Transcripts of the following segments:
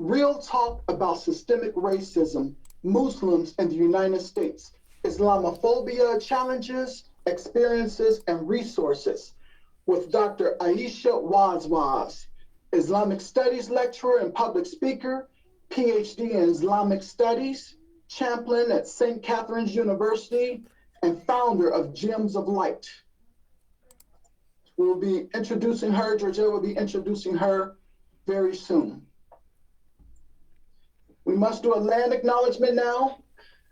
Real talk about systemic racism, Muslims in the United States, Islamophobia challenges, experiences, and resources with Dr. Aysha Wazwaz, Islamic Studies lecturer and public speaker, PhD in Islamic Studies, chaplain at St. Catherine's University, and founder of Gems of Light. We'll be introducing her, Georgette will be introducing her very soon. We must do a land acknowledgement now.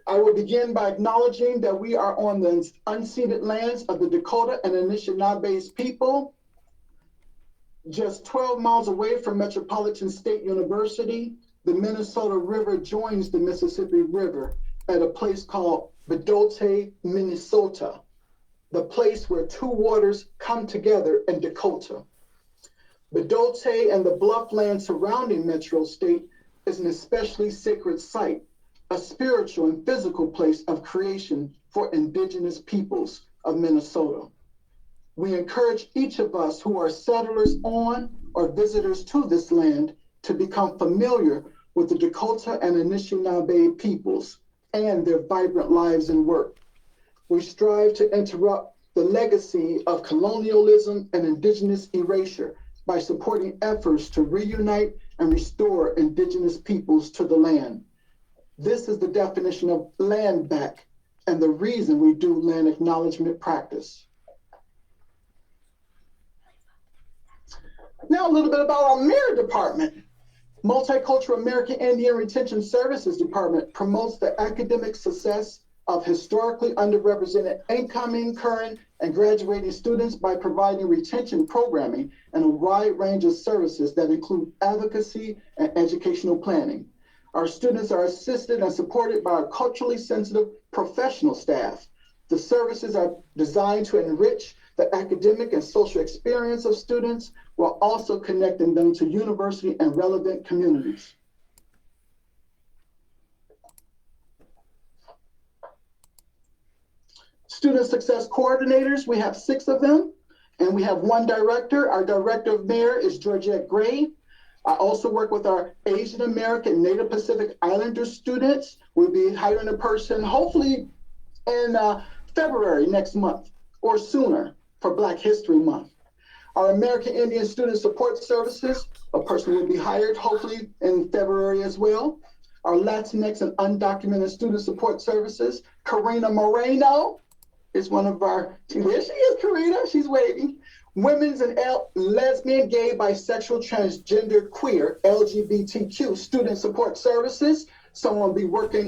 I will begin by acknowledging that we are on the unceded lands of the Dakota and Anishinaabe people, just 12 miles away from Metropolitan State University. The Minnesota River joins the Mississippi River at a place called Bedote, Minnesota, the place where two waters come together in Dakota. Bedote and the bluff land surrounding Metro State is an especially sacred site, a spiritual and physical place of creation for indigenous peoples of Minnesota. We encourage each of us who are settlers on or visitors to this land to become familiar with the Dakota and Anishinaabe peoples and their vibrant lives and work. We strive to interrupt the legacy of colonialism and indigenous erasure by supporting efforts to reunite and restore indigenous peoples to the land. This is the definition of land back and the reason we do land acknowledgement practice. Now a little bit about our MIR department. Multicultural American Indian Retention Services Department promotes the academic success of historically underrepresented incoming, current, and graduating students by providing retention programming and a wide range of services that include advocacy and educational planning. Our students are assisted and supported by a culturally sensitive professional staff. The services are designed to enrich the academic and social experience of students while also connecting them to university and relevant communities. Student success coordinators, we have 6 of them, and we have 1 director. Our director of MIR is Georgette Gray. I also work with our Asian American Native Pacific Islander students. We'll be hiring a person hopefully in February next month or sooner for Black History Month. Our American Indian Student Support Services, a person will be hired hopefully in February as well. Our Latinx and Undocumented Student Support Services, Karina Moreno is one of our, there she is, Karina, she's waiting. Women's and lesbian, gay, bisexual, transgender, queer, LGBTQ Student Support Services. Someone will be working,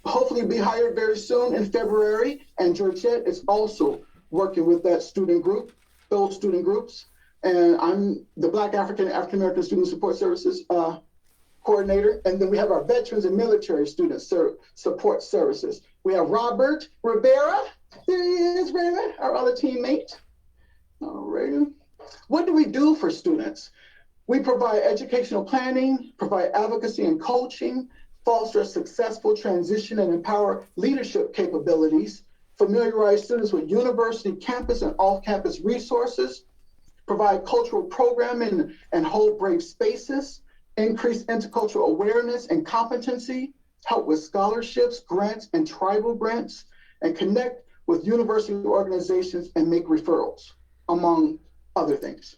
hopefully be hired very soon in February. And Georgette is also working with that student group, those student groups. And I'm the Black African and African American Student Support Services coordinator. And then we have our Veterans and Military Student Support Services. We have Robert Rivera, there he is, Raymond, our other teammate. All right. What do we do for students? We provide educational planning, provide advocacy and coaching, foster a successful transition and empower leadership capabilities, familiarize students with university, campus, and off-campus resources, provide cultural programming and hold brave spaces, increase intercultural awareness and competency, help with scholarships, grants, and tribal grants, and connect with university organizations and make referrals, among other things.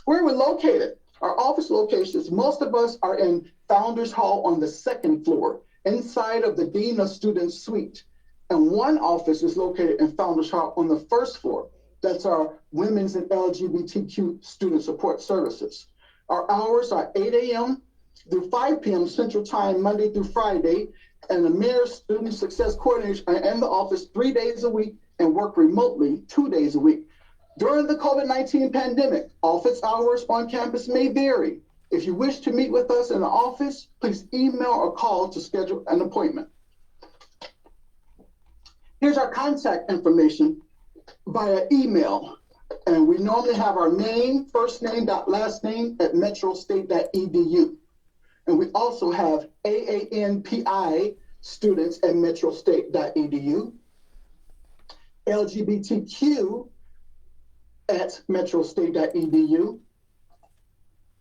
Where we're located, our office locations, most of us are in Founders Hall on the 2nd floor, inside of the Dean of Students suite. And one office is located in Founders Hall on the 1st floor. That's our Women's and LGBTQ Student Support Services. Our hours are 8 a.m. through 5 p.m. Central Time, Monday through Friday. And the MIR Student Success Coordinators are in the office 3 days a week and work remotely 2 days a week. During the COVID-19 pandemic, office hours on campus may vary. If you wish to meet with us in the office, please email or call to schedule an appointment. Here's our contact information via email. And we normally have our name, first name, last name at metrostate.edu. And we also have AANPI students at metrostate.edu, LGBTQ at metrostate.edu,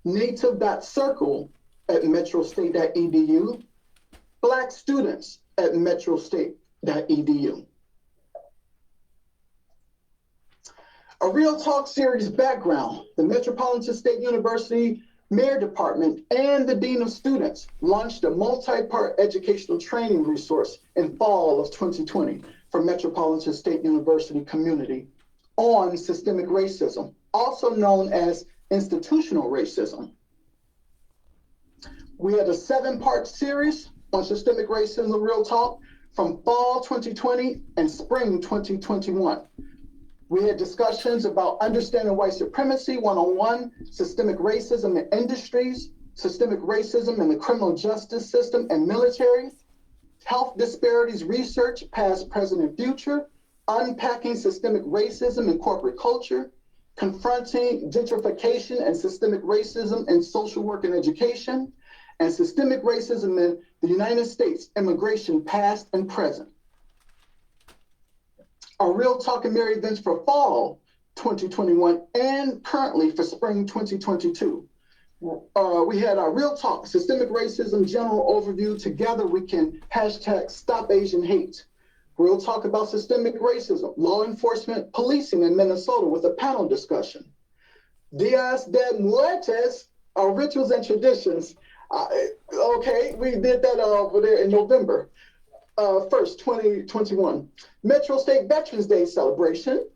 native.circle at metrostate.edu, Black students at metrostate.edu. A Real Talk series background: the Metropolitan State University Mayor Department and the Dean of Students launched a multi-part educational training resource in fall of 2020 for Metropolitan State University community on systemic racism, also known as institutional racism. We had a 7-part series on systemic racism, Real Talk, from fall 2020 and spring 2021. We had discussions about understanding white supremacy 101, systemic racism in industries, systemic racism in the criminal justice system and military, health disparities research, past, present, and future, unpacking systemic racism in corporate culture, confronting gentrification and systemic racism in social work and education, and systemic racism in the United States, immigration past and present. Our Real Talk and Mirror events for fall 2021 and currently for spring 2022. We had our Real Talk, Systemic Racism General Overview. Together we can hashtag Stop Asian Hate. Real Talk about systemic racism, law enforcement, policing in Minnesota with a panel discussion. Dias de Muertes, our rituals and traditions. Okay, we did that over there in November 1st, 2021. Metro State Veterans Day celebration,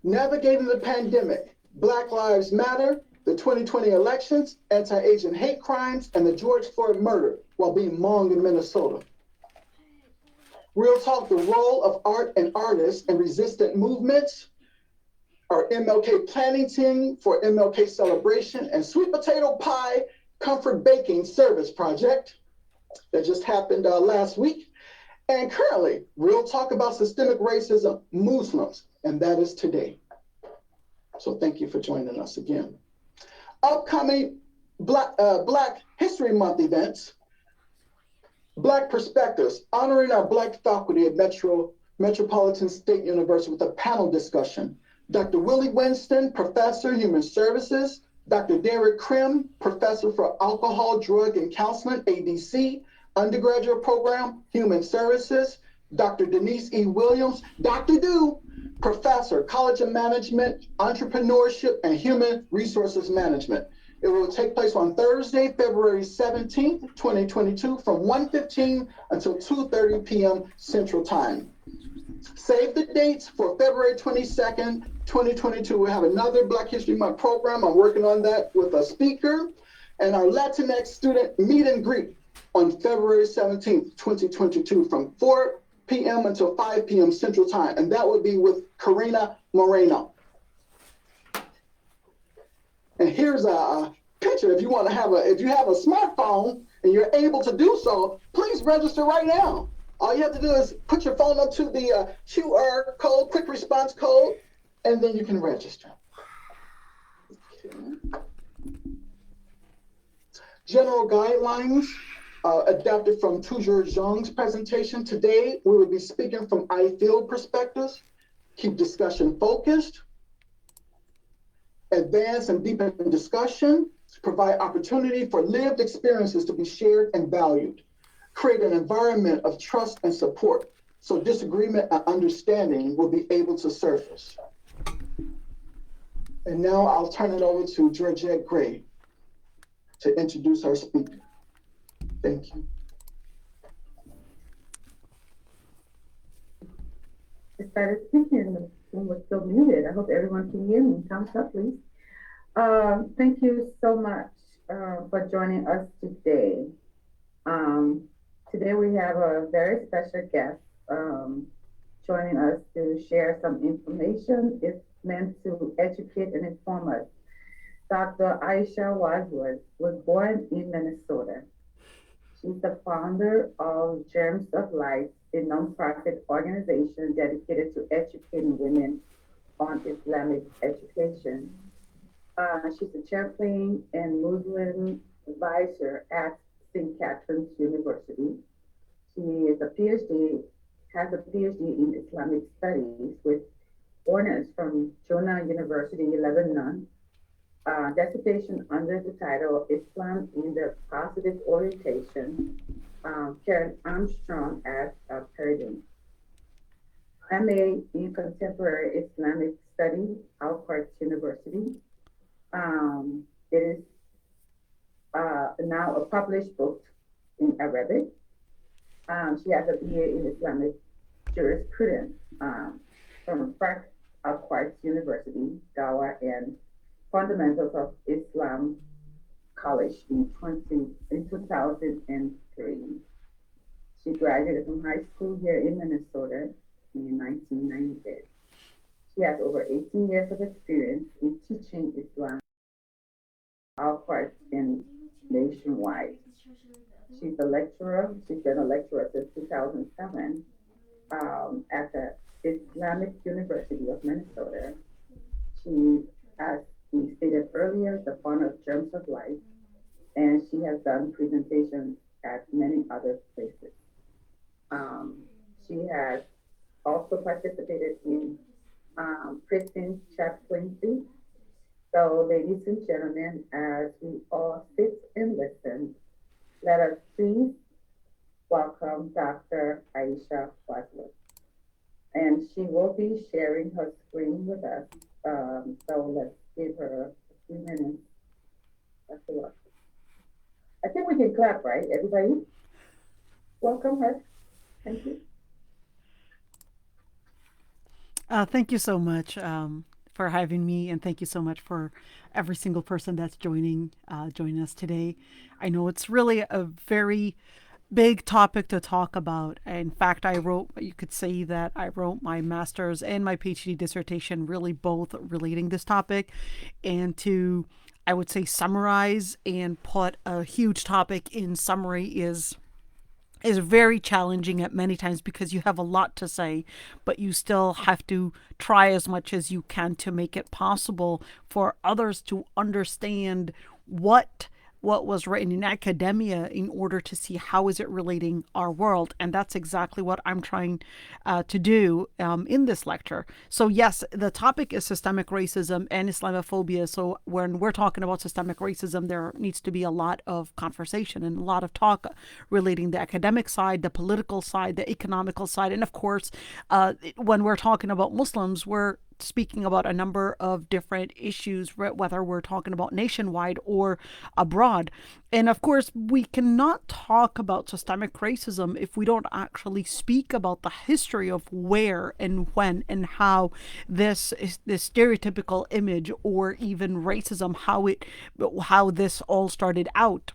navigating the pandemic, Black Lives Matter, the 2020 elections, anti-Asian hate crimes, and the George Floyd murder while being Hmong in Minnesota. Real Talk, the role of art and artists in resistant movements, our MLK planning team for MLK celebration, and sweet potato pie comfort baking service project that just happened last week. And currently, Real Talk about systemic racism, Muslims, and that is today. So thank you for joining us again. Upcoming Black History Month events, Black Perspectives, honoring our Black faculty at Metropolitan State University with a panel discussion. Dr. Willie Winston, Professor, Human Services, Dr. Derek Krim, Professor for Alcohol, Drug, and Counseling, ADC, Undergraduate Program, Human Services, Dr. Denise E. Williams, Dr. Do, Professor, College of Management, Entrepreneurship, and Human Resources Management. It will take place on Thursday, February 17th, 2022, from 1:15 until 2:30 p.m. Central Time. Save the dates for February 22nd, 2022. We have another Black History Month program. I'm working on that with a speaker, and our Latinx student meet and greet on February 17th, 2022, from 4 p.m. until 5 p.m. Central Time, and that would be with Karina Moreno. And here's a picture. If you want to have if you have a smartphone and you're able to do so, please register right now. All you have to do is put your phone up to the QR code, quick response code, and then you can register. Okay. General guidelines adapted from Toujours Zhang's presentation. Today, we will be speaking from I feel perspectives, keep discussion focused, advance and deepen discussion, provide opportunity for lived experiences to be shared and valued, create an environment of trust and support so disagreement and understanding will be able to surface. And now I'll turn it over to Georgette Gray to introduce our speaker. Thank you. I started speaking and the room was still muted. I hope everyone can hear me. Thumbs up, please. Thank you so much for joining us today. Today we have a very special guest joining us to share some information. It's meant to educate and inform us. Dr. Aysha Wazwaz was born in Minnesota. She's the founder of Germs of Light, a nonprofit organization dedicated to educating women on Islamic education. She's a chaplain and Muslim advisor at St. Catherine's University. She is has a PhD in Islamic studies with honors from Jonah University, Lebanon, dissertation under the title Islam in the Positive Orientation, Karen Armstrong as a Paradigm. MA in Contemporary Islamic Studies, Alcorn University. It is now a published book in Arabic. She has a BA in Islamic Jurisprudence from Frank Alquart University, Dawa, and Fundamentals of Islam College in 2003. She graduated from high school here in Minnesota in 1996. She has over 18 years of experience in teaching Islam all parts and nationwide. She's a lecturer. She's been a lecturer since 2007 at the Islamic University of Minnesota. She, as we stated earlier, the founder of Germs of Life, and she has done presentations at many other places. She has also participated in Christian chaplaincy. So, ladies and gentlemen, as we all sit and listen, let us please welcome Dr. Aysha Wazwaz. And she will be sharing her screen with us. So let's give her a few minutes. That's a lot. I think we can clap, right, everybody? Welcome her. Thank you. Thank you so much for having me, and thank you so much for every single person that's joining us today. I know it's really a very big topic to talk about. In fact, you could say that I wrote my master's and my PhD dissertation really both relating this topic, and to, I would say, summarize and put a huge topic in summary is very challenging at many times because you have a lot to say, but you still have to try as much as you can to make it possible for others to understand what was written in academia in order to see how is it relating our world. And that's exactly what I'm trying to do in this lecture. So yes, the topic is systemic racism and Islamophobia. So when we're talking about systemic racism, there needs to be a lot of conversation and a lot of talk relating the academic side, the political side, the economical side. And of course, when we're talking about Muslims, we're speaking about a number of different issues, whether we're talking about nationwide or abroad. And of course, we cannot talk about systemic racism if we don't actually speak about the history of where and when and how this stereotypical image or even racism, how this all started out.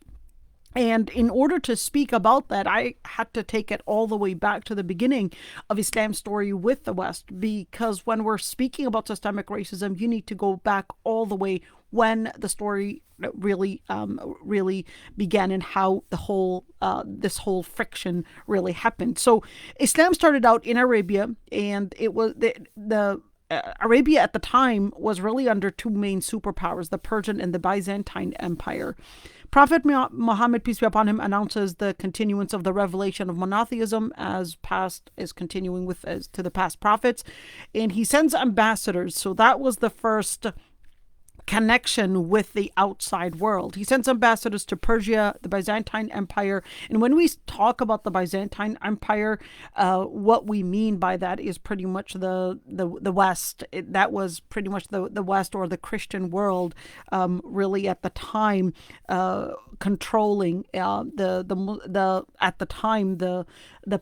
And in order to speak about that, I had to take it all the way back to the beginning of Islam's story with the West, because when we're speaking about systemic racism, you need to go back all the way when the story really began and how the whole this whole friction really happened. So Islam started out in Arabia, and it was the Arabia at the time was really under two main superpowers, the Persian and the Byzantine Empire. Prophet Muhammad, peace be upon him, announces the continuance of the revelation of monotheism as past is continuing with as to the past prophets, and he sends ambassadors. So that was the first connection with the outside world. He sends ambassadors to Persia, the Byzantine Empire. And when we talk about the Byzantine Empire, what we mean by that is pretty much the West. That was pretty much the West, or the Christian world, really at the time, controlling the at the time the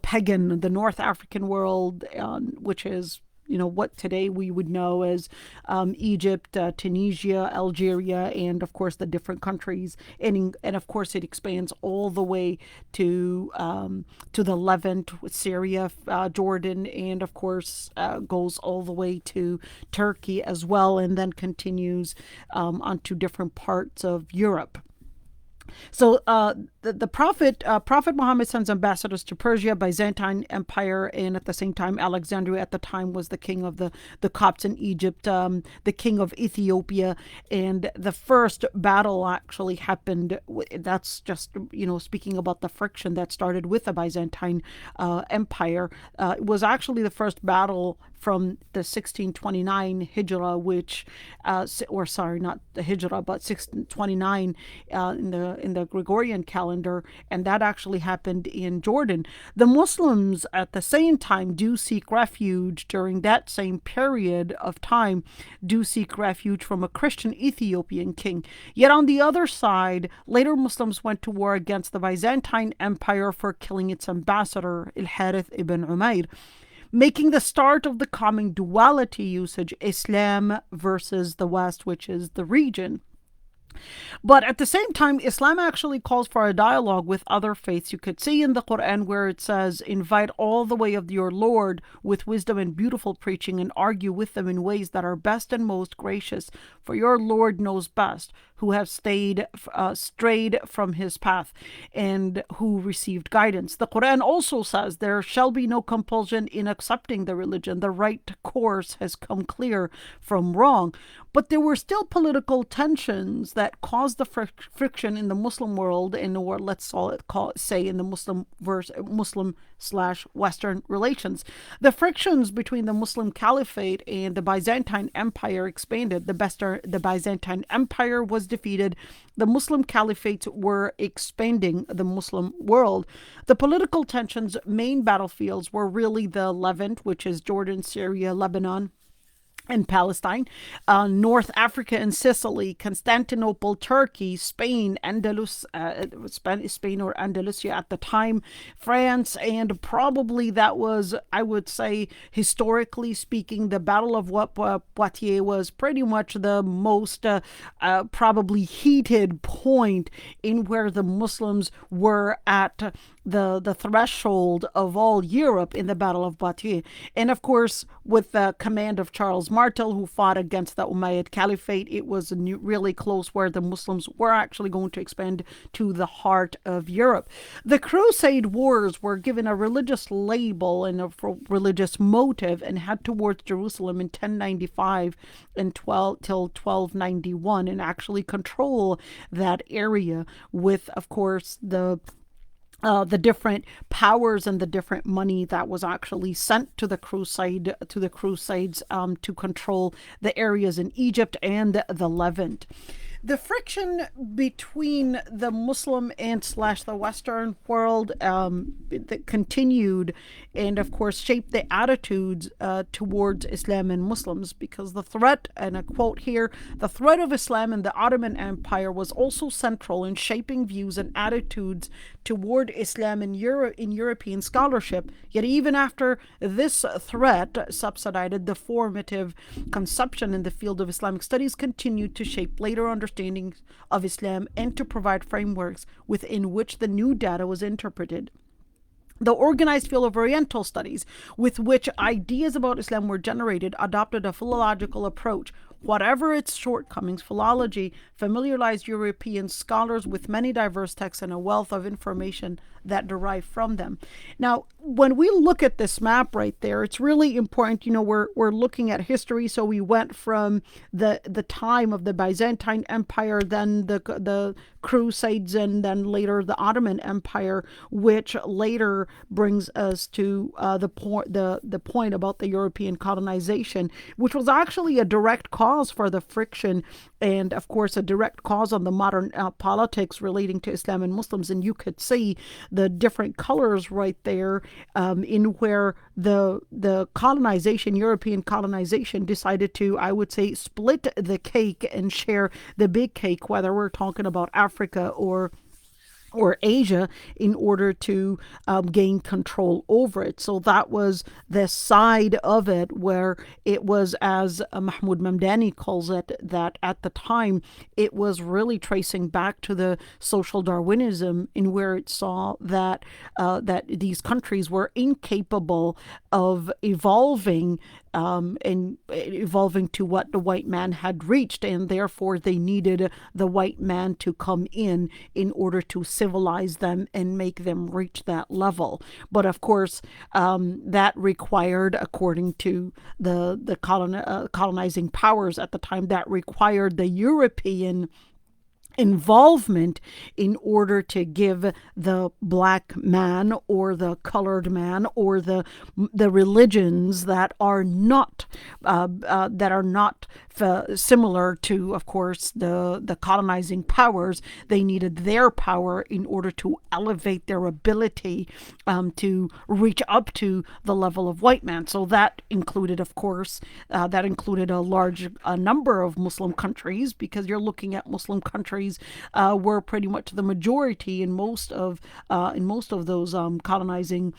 pagan, the North African world, which is what today we would know as Egypt, Tunisia, Algeria, and of course the different countries, and of course it expands all the way to the Levant, Syria, Jordan, and of course goes all the way to Turkey as well, and then continues onto different parts of Europe. So Prophet Muhammad sends ambassadors to Persia, Byzantine Empire, and at the same time, Alexandria at the time was the king of the Copts in Egypt, the king of Ethiopia, and the first battle actually happened. That's just speaking about the friction that started with the Byzantine Empire. It was actually the first battle from the 1629 Hijrah, which, or sorry, not the Hijrah, but 1629 in the Gregorian calendar, and that actually happened in Jordan. The Muslims at the same time do seek refuge during that same period of time, do seek refuge from a Christian Ethiopian king. Yet on the other side, later Muslims went to war against the Byzantine Empire for killing its ambassador, Al-Harith ibn Umayr, making the start of the coming duality usage, Islam versus the West, which is the region. But at the same time, Islam actually calls for a dialogue with other faiths. You could see in the Quran where it says, invite all the way of your Lord with wisdom and beautiful preaching, and argue with them in ways that are best and most gracious. For your Lord knows best who have strayed from his path and who received guidance. The Quran also says, there shall be no compulsion in accepting the religion. The right course has come clear from wrong. But there were still political tensions that caused the friction in the Muslim world, or let's say in the Muslim/Western relations. The frictions between the Muslim Caliphate and the Byzantine Empire expanded. The Byzantine Empire was defeated. The Muslim Caliphates were expanding the Muslim world. The political tensions' main battlefields were really the Levant, which is Jordan, Syria, Lebanon, and Palestine, North Africa and Sicily, Constantinople, Turkey, Spain, Spain or Andalusia at the time, France, and probably that was, I would say, historically speaking, the Battle of Poitiers was pretty much the most probably heated point in where the Muslims were at the threshold of all Europe in the Battle of Poitiers. And of course, with the command of Charles Martel, who fought against the Umayyad Caliphate, it was really close where the Muslims were actually going to expand to the heart of Europe. The Crusade Wars were given a religious label and a religious motive and head towards Jerusalem in 1095 and till 1291 and actually control that area with, of course, the different powers and the different money that was actually sent to the Crusades to control the areas in Egypt and the Levant. The friction between the Muslim and the Western world that continued and, of course, shaped the attitudes towards Islam and Muslims, because the threat, and I quote here, the threat of Islam and the Ottoman Empire was also central in shaping views and attitudes toward Islam in European scholarship. Yet even after this threat subsided, the formative conception in the field of Islamic studies continued to shape later understandings of Islam and to provide frameworks within which the new data was interpreted. The organized field of Oriental studies, with which ideas about Islam were generated, adopted a philological approach. Whatever its shortcomings, philology familiarized European scholars with many diverse texts and a wealth of information that derive from them. Now, when we look at this map right there, it's really important. We're looking at history. So we went from the time of the Byzantine Empire, then the Crusades, and then later the Ottoman Empire, which later brings us to the point about the European colonization, which was actually a direct cause for the friction and, of course, a direct cause on the modern politics relating to Islam and Muslims. And you could see the different colors right there in where the European colonization decided to, I would say, split the cake and share the big cake, whether we're talking about Africa or Asia, in order to gain control over it. So that was the side of it where it was, as Mahmoud Mamdani calls it, that at the time it was really tracing back to the social Darwinism, in where it saw that these countries were incapable of evolving and evolving to what the white man had reached, and therefore they needed the white man to come in order to civilize them and make them reach that level. But of course, that required, according to the colonizing powers at the time, that required the European involvement in order to give the black man or the colored man or the religions that are not similar to, of course, the colonizing powers. They needed their power in order to elevate their ability to reach up to the level of white man. So that included, of course, a large number of Muslim countries, because you're looking at Muslim countries were pretty much the majority in most of those colonizing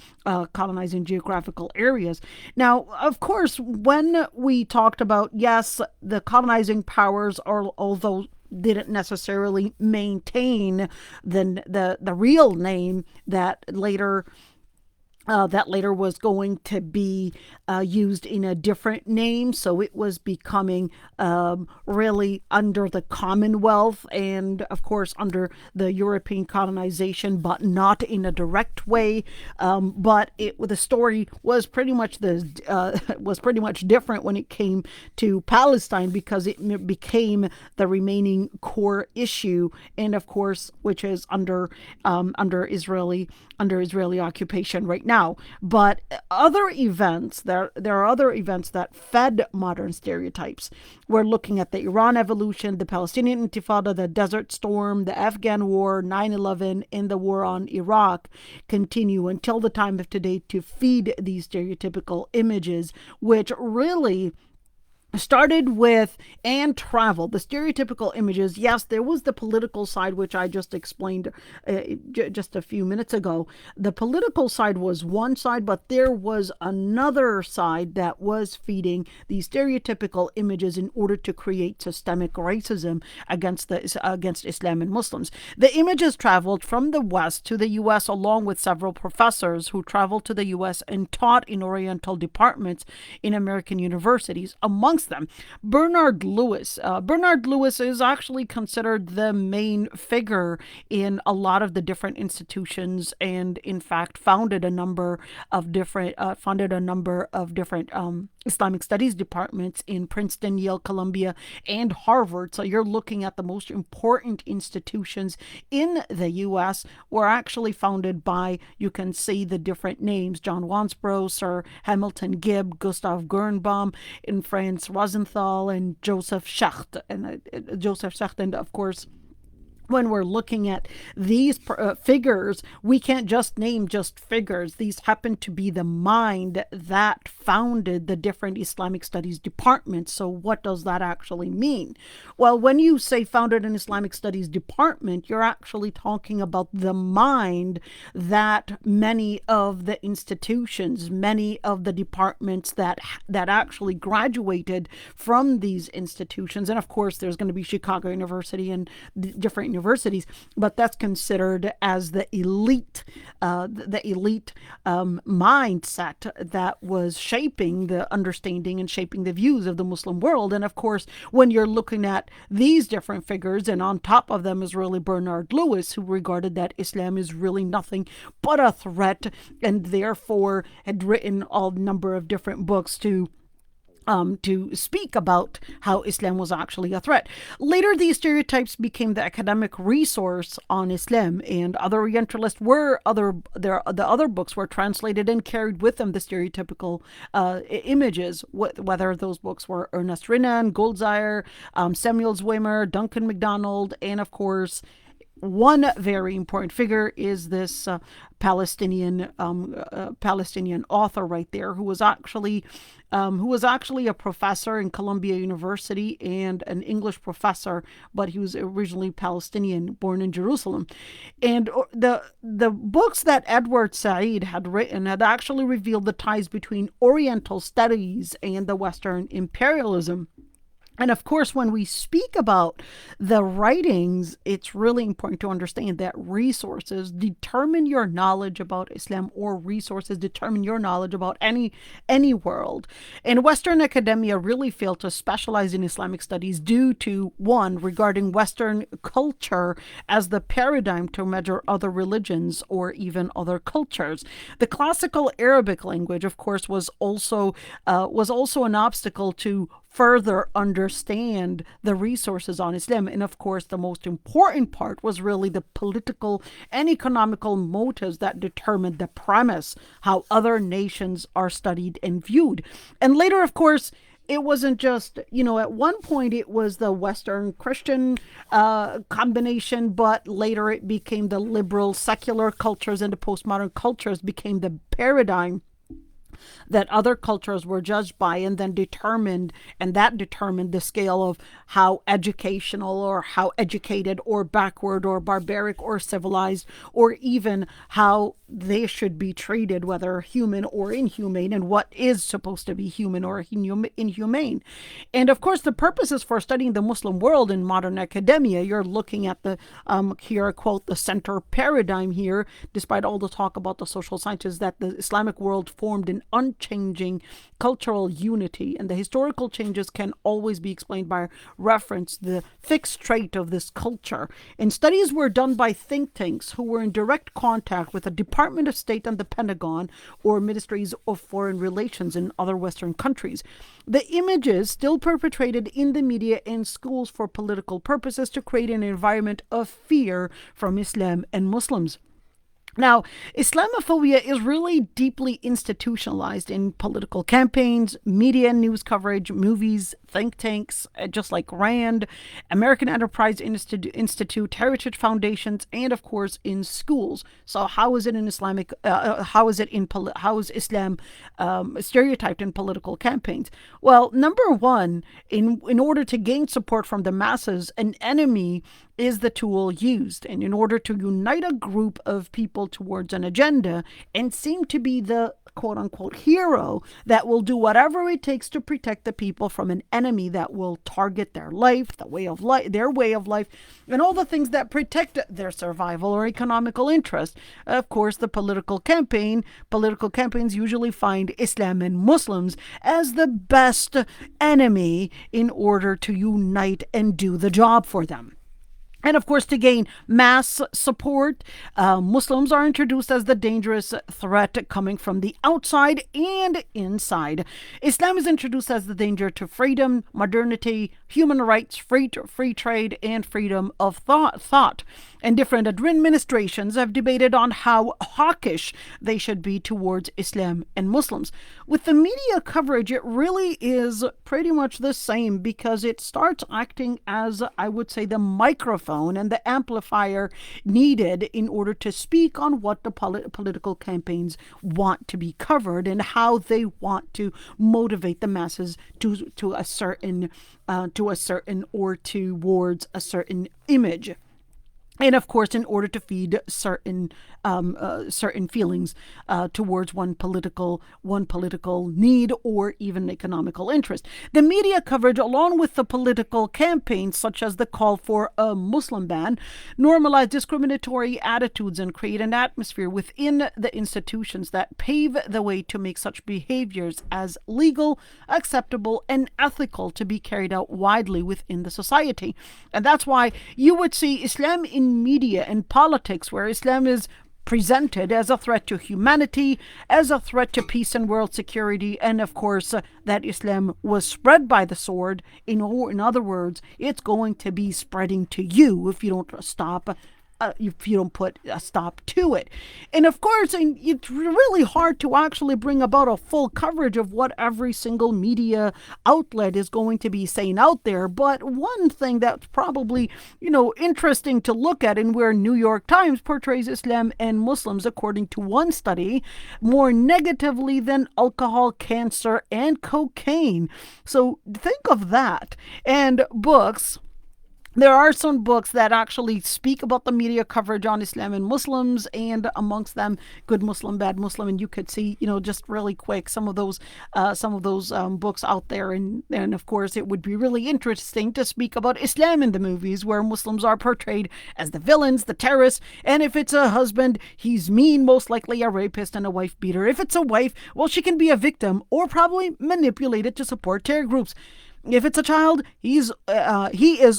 geographical areas. Now, of course, when we talked about, yes, the colonizing powers are, although didn't necessarily maintain the real name that later was going to be used in a different name. So it was becoming really under the Commonwealth and, of course, under the European colonization, but not in a direct way. But the story was pretty much different when it came to Palestine, because it became the remaining core issue, and of course, which is under Israeli occupation right now. But other events, there are other events that fed modern stereotypes. We're looking at the Iran evolution, the Palestinian Intifada, the Desert Storm, the Afghan War, 9/11, and the war on Iraq continue until the time of today to feed these stereotypical images, which really started with and traveled. The stereotypical images, yes, there was the political side, which I just explained just a few minutes ago. The political side was one side, but there was another side that was feeding these stereotypical images in order to create systemic racism against Islam and Muslims. The images traveled from the West to the U.S. along with several professors who traveled to the U.S. and taught in Oriental departments in American universities. Amongst them, Bernard Lewis. Bernard Lewis is actually considered the main figure in a lot of the different institutions, and in fact founded a number of different Islamic studies departments in Princeton, Yale, Columbia, and Harvard. So you're looking at the most important institutions in the U.S. were actually founded by, you can see the different names: John Wansbrough, Sir Hamilton Gibb, Gustav Birnbaum, in France, Rosenthal, and Joseph Schacht, and of course, when we're looking at these figures, we can't just name just figures. These happen to be the mind that founded the different Islamic studies departments. So what does that actually mean? Well, when you say founded an Islamic studies department, you're actually talking about the mind that many of the institutions, many of the departments that actually graduated from these institutions. And of course, there's going to be Chicago University and different universities, but that's considered as the elite mindset that was shaping the understanding and shaping the views of the Muslim world. And of course, when you're looking at these different figures, and on top of them is really Bernard Lewis, who regarded that Islam is really nothing but a threat, and therefore had written a number of different books to speak about how Islam was actually a threat. Later, these stereotypes became the academic resource on Islam, and other Orientalists the other books were translated and carried with them the stereotypical images, whether those books were Ernest Renan, Goldziher, Samuel Zwemer, Duncan MacDonald, and of course, one very important figure is this Palestinian author right there, who was actually a professor in Columbia University and an English professor, but he was originally Palestinian, born in Jerusalem. And the books that Edward Said had written had actually revealed the ties between Oriental studies and the Western imperialism. And of course, when we speak about the writings, it's really important to understand that resources determine your knowledge about Islam, or resources determine your knowledge about any world. And Western academia really failed to specialize in Islamic studies due to, one, regarding Western culture as the paradigm to measure other religions or even other cultures. The classical Arabic language, of course, was also an obstacle to further understand the resources on Islam. And of course, the most important part was really the political and economical motives that determined the premise, how other nations are studied and viewed. And later, of course, it wasn't just, at one point it was the Western Christian combination, but later it became the liberal secular cultures, and the postmodern cultures became the paradigm that other cultures were judged by, and then that determined the scale of how educational or how educated or backward or barbaric or civilized, or even how they should be treated, whether human or inhumane, and what is supposed to be human or inhumane. And of course, the purposes for studying the Muslim world in modern academia, you're looking at here I quote, the center paradigm here, despite all the talk about the social sciences, that the Islamic world formed an unchanging cultural unity, and the historical changes can always be explained by reference the fixed trait of this culture. And studies were done by think tanks who were in direct contact with the Department of State and the Pentagon, or ministries of foreign relations in other Western countries. The images still perpetrated in the media and schools for political purposes to create an environment of fear from Islam and Muslims. Now, Islamophobia is really deeply institutionalized in political campaigns, media and news coverage, movies, think tanks, just like RAND, American Enterprise Institute, heritage foundations, and of course in schools. So how is it in Islamic? How is Islam stereotyped in political campaigns? Well, number one, in order to gain support from the masses, an enemy is the tool used. And in order to unite a group of people towards an agenda and seem to be the quote unquote hero that will do whatever it takes to protect the people from an enemy that will target their life, their way of life, and all the things that protect their survival or economical interest. Of course, the political campaigns usually find Islam and Muslims as the best enemy in order to unite and do the job for them. And of course, to gain mass support, Muslims are introduced as the dangerous threat coming from the outside and inside. Islam is introduced as the danger to freedom, modernity, human rights, free trade, and freedom of thought. And different administrations have debated on how hawkish they should be towards Islam and Muslims. With the media coverage, it really is pretty much the same, because it starts acting as, I would say, the microphone and the amplifier needed in order to speak on what the political campaigns want to be covered and how they want to motivate the masses to a certain or towards a certain image. And of course, in order to feed certain feelings towards one political need or even economical interest. The media coverage, along with the political campaigns, such as the call for a Muslim ban, normalize discriminatory attitudes and create an atmosphere within the institutions that pave the way to make such behaviors as legal, acceptable, and ethical to be carried out widely within the society. And that's why you would see Islam in media and politics, where Islam is presented as a threat to humanity, as a threat to peace and world security, and of course that Islam was spread by the sword. In other words, it's going to be spreading to you if you don't stop. If you don't put a stop to it. And of course, it's really hard to actually bring about a full coverage of what every single media outlet is going to be saying out there. But one thing that's probably, interesting to look at, and where New York Times portrays Islam and Muslims, according to one study, more negatively than alcohol, cancer, and cocaine. So think of that. And books There are some books that actually speak about the media coverage on Islam and Muslims, and amongst them, Good Muslim, Bad Muslim, and you could see, just really quick some of those books out there, and of course, it would be really interesting to speak about Islam in the movies, where Muslims are portrayed as the villains, the terrorists, and if it's a husband, he's mean, most likely a rapist and a wife beater. If it's a wife, well, she can be a victim or probably manipulated to support terror groups. If it's a child, he is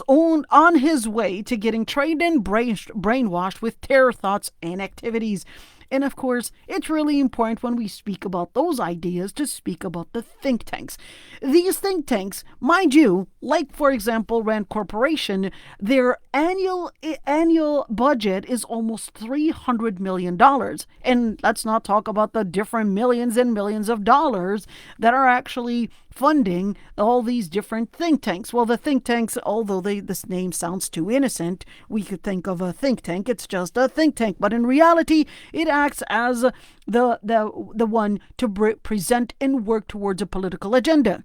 on his way to getting trained and brainwashed with terror thoughts and activities. And of course, it's really important when we speak about those ideas to speak about the think tanks. These think tanks, mind you, like for example Rand Corporation, their annual budget is almost $300 million. And let's not talk about the different millions and millions of dollars that are actually funding all these different think tanks. Well, the think tanks, although this name sounds too innocent, we could think of a think tank. It's just a think tank, but in reality, it acts as the one to present and work towards a political agenda.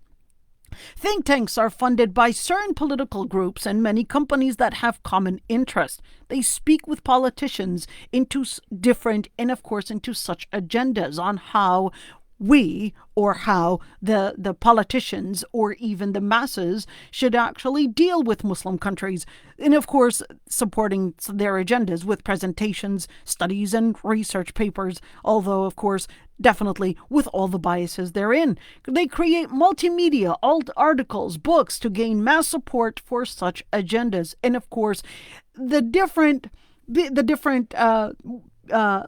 Think tanks are funded by certain political groups and many companies that have common interests. They speak with politicians into different and, of course, into such agendas on how how the politicians or even the masses should actually deal with Muslim countries. And of course, supporting their agendas with presentations, studies, and research papers, although, of course, definitely with all the biases therein. They create multimedia, articles, books to gain mass support for such agendas. And of course, the different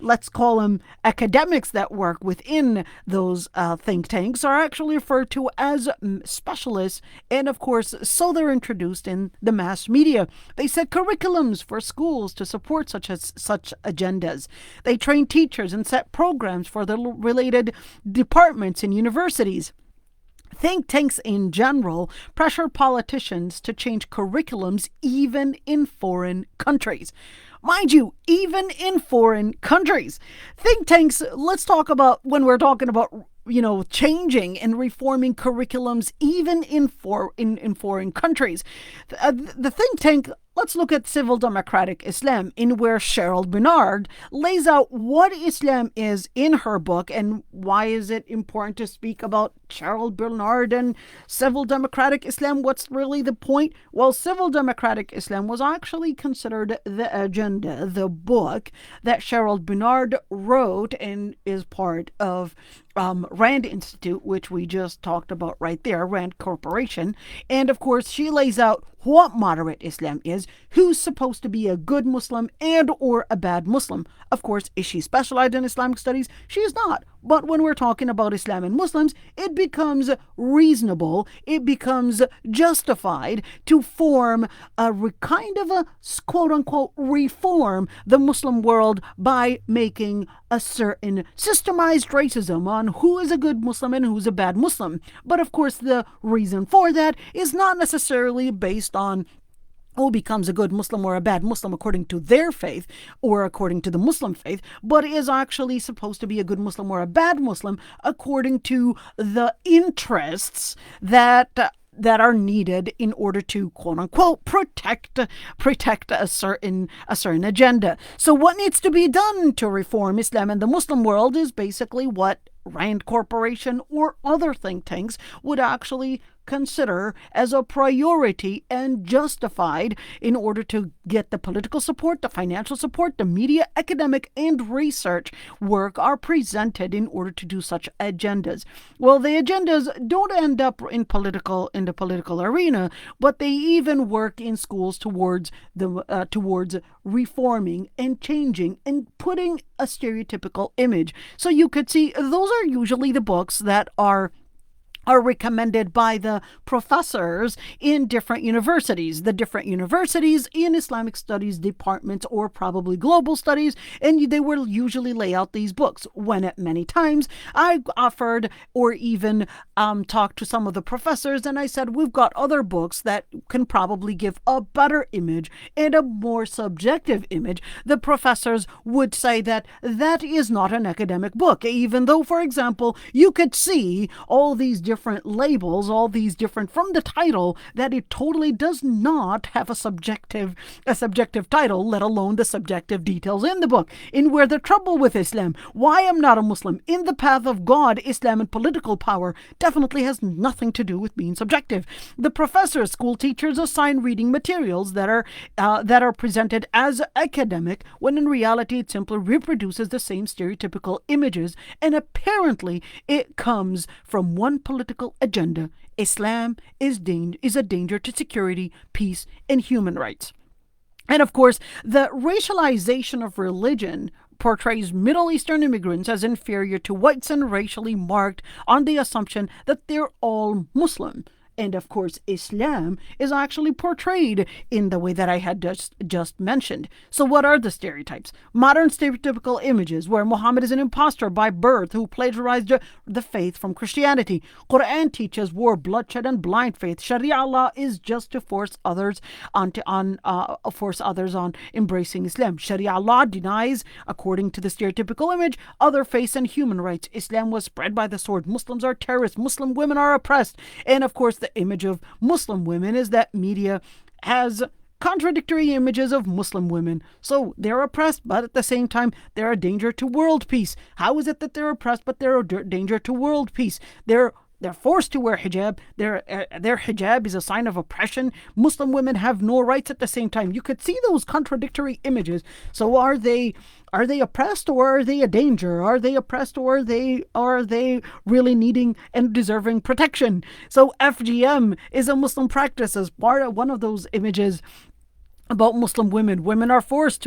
let's call them academics that work within those think tanks are actually referred to as specialists, and of course, so they're introduced in the mass media. They set curriculums for schools to support such agendas. They train teachers and set programs for the related departments in universities. Think tanks in general pressure politicians to change curriculums even in foreign countries. Mind you, even in foreign countries. Think tanks, let's talk about when we're talking about, changing and reforming curriculums even in foreign countries. The think tank, let's look at Civil Democratic Islam, in where Cheryl Bernard lays out what Islam is in her book and why is it important to speak about Cheryl Bernard and Civil Democratic Islam. What's really the point? Well, Civil Democratic Islam was actually considered the agenda, the book that Cheryl Bernard wrote and is part of Rand Institute, which we just talked about right there, Rand Corporation. And of course, she lays out what moderate Islam is, who's supposed to be a good Muslim and or a bad Muslim. Of course, is she specialized in Islamic studies? She is not. But when we're talking about Islam and Muslims, it becomes reasonable, it becomes justified to form a kind of a quote-unquote reform the Muslim world by making a certain systemized racism on who is a good Muslim and who's a bad Muslim. But of course, the reason for that is not necessarily based on who becomes a good Muslim or a bad Muslim according to their faith or according to the Muslim faith, but is actually supposed to be a good Muslim or a bad Muslim according to the interests that are needed in order to quote unquote protect a certain agenda. So what needs to be done to reform Islam and the Muslim world is basically what Rand Corporation or other think tanks would actually consider as a priority and justified in order to get the political support, the financial support, the media, academic, and research work are presented in order to do such agendas. Well, the agendas don't end up in the political arena, but they even work in schools towards reforming and changing and putting a stereotypical image. So you could see those are usually the books that are recommended by the professors in different universities, the different universities in Islamic studies departments or probably global studies, and they will usually lay out these books. When at many times I offered or even talked to some of the professors and I said, we've got other books that can probably give a better image and a more subjective image. The professors would say that is not an academic book, even though, for example, you could see all these different labels, all these different from the title, that it totally does not have a subjective title, let alone the subjective details in the book. In Where the Trouble with Islam, Why I'm Not a Muslim, In the Path of God, Islam and Political Power, definitely has nothing to do with being subjective. The professors, school teachers assign reading materials that are presented as academic, when in reality it simply reproduces the same stereotypical images, and apparently it comes from one political agenda. Islam is a danger to security, peace, and human rights. And of course, the racialization of religion portrays Middle Eastern immigrants as inferior to whites and racially marked on the assumption that they're all Muslim. And of course, Islam is actually portrayed in the way that I had just mentioned. So what are the stereotypes? Modern stereotypical images where Muhammad is an impostor by birth who plagiarized the faith from Christianity. Quran teaches war, bloodshed, and blind faith. Sharia law is just to force others on embracing Islam. Sharia law denies, according to the stereotypical image, other faiths and human rights. Islam was spread by the sword. Muslims are terrorists. Muslim women are oppressed. And of course, the image of Muslim women is that media has contradictory images of Muslim women. So they're oppressed, but at the same time, they're a danger to world peace. How is it that they're oppressed, but they're a danger to world peace? They're forced to wear hijab. Their hijab is a sign of oppression. Muslim women have no rights at the same time. You could see those contradictory images. So are they oppressed, or are they a danger? Are they oppressed, or are they really needing and deserving protection? So FGM is a Muslim practice as part of one of those images about Muslim women. Women are forced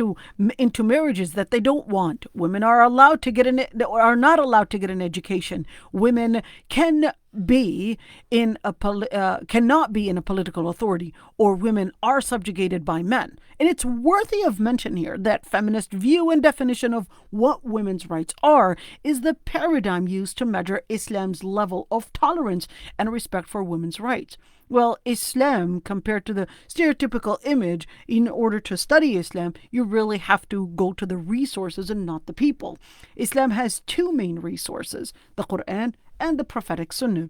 into marriages that they don't want. Women are not allowed to get an education. Women cannot be in a political authority, or women are subjugated by men. And it's worthy of mention here that feminist view and definition of what women's rights are is the paradigm used to measure Islam's level of tolerance and respect for women's rights. Well, Islam, compared to the stereotypical image, in order to study Islam, you really have to go to the resources and not the people. Islam has two main resources, the Quran and the prophetic Sunnah.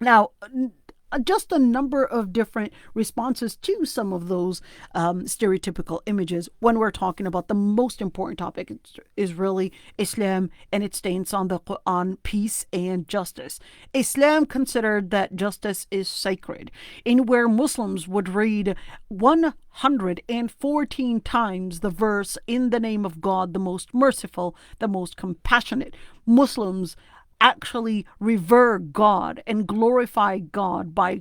Now, just a number of different responses to some of those stereotypical images when we're talking about the most important topic is really Islam and its stance on peace and justice. Islam considered that justice is sacred, in where Muslims would read 114 times the verse, "In the name of God, the most merciful, the most compassionate." Muslims actually revere God and glorify God by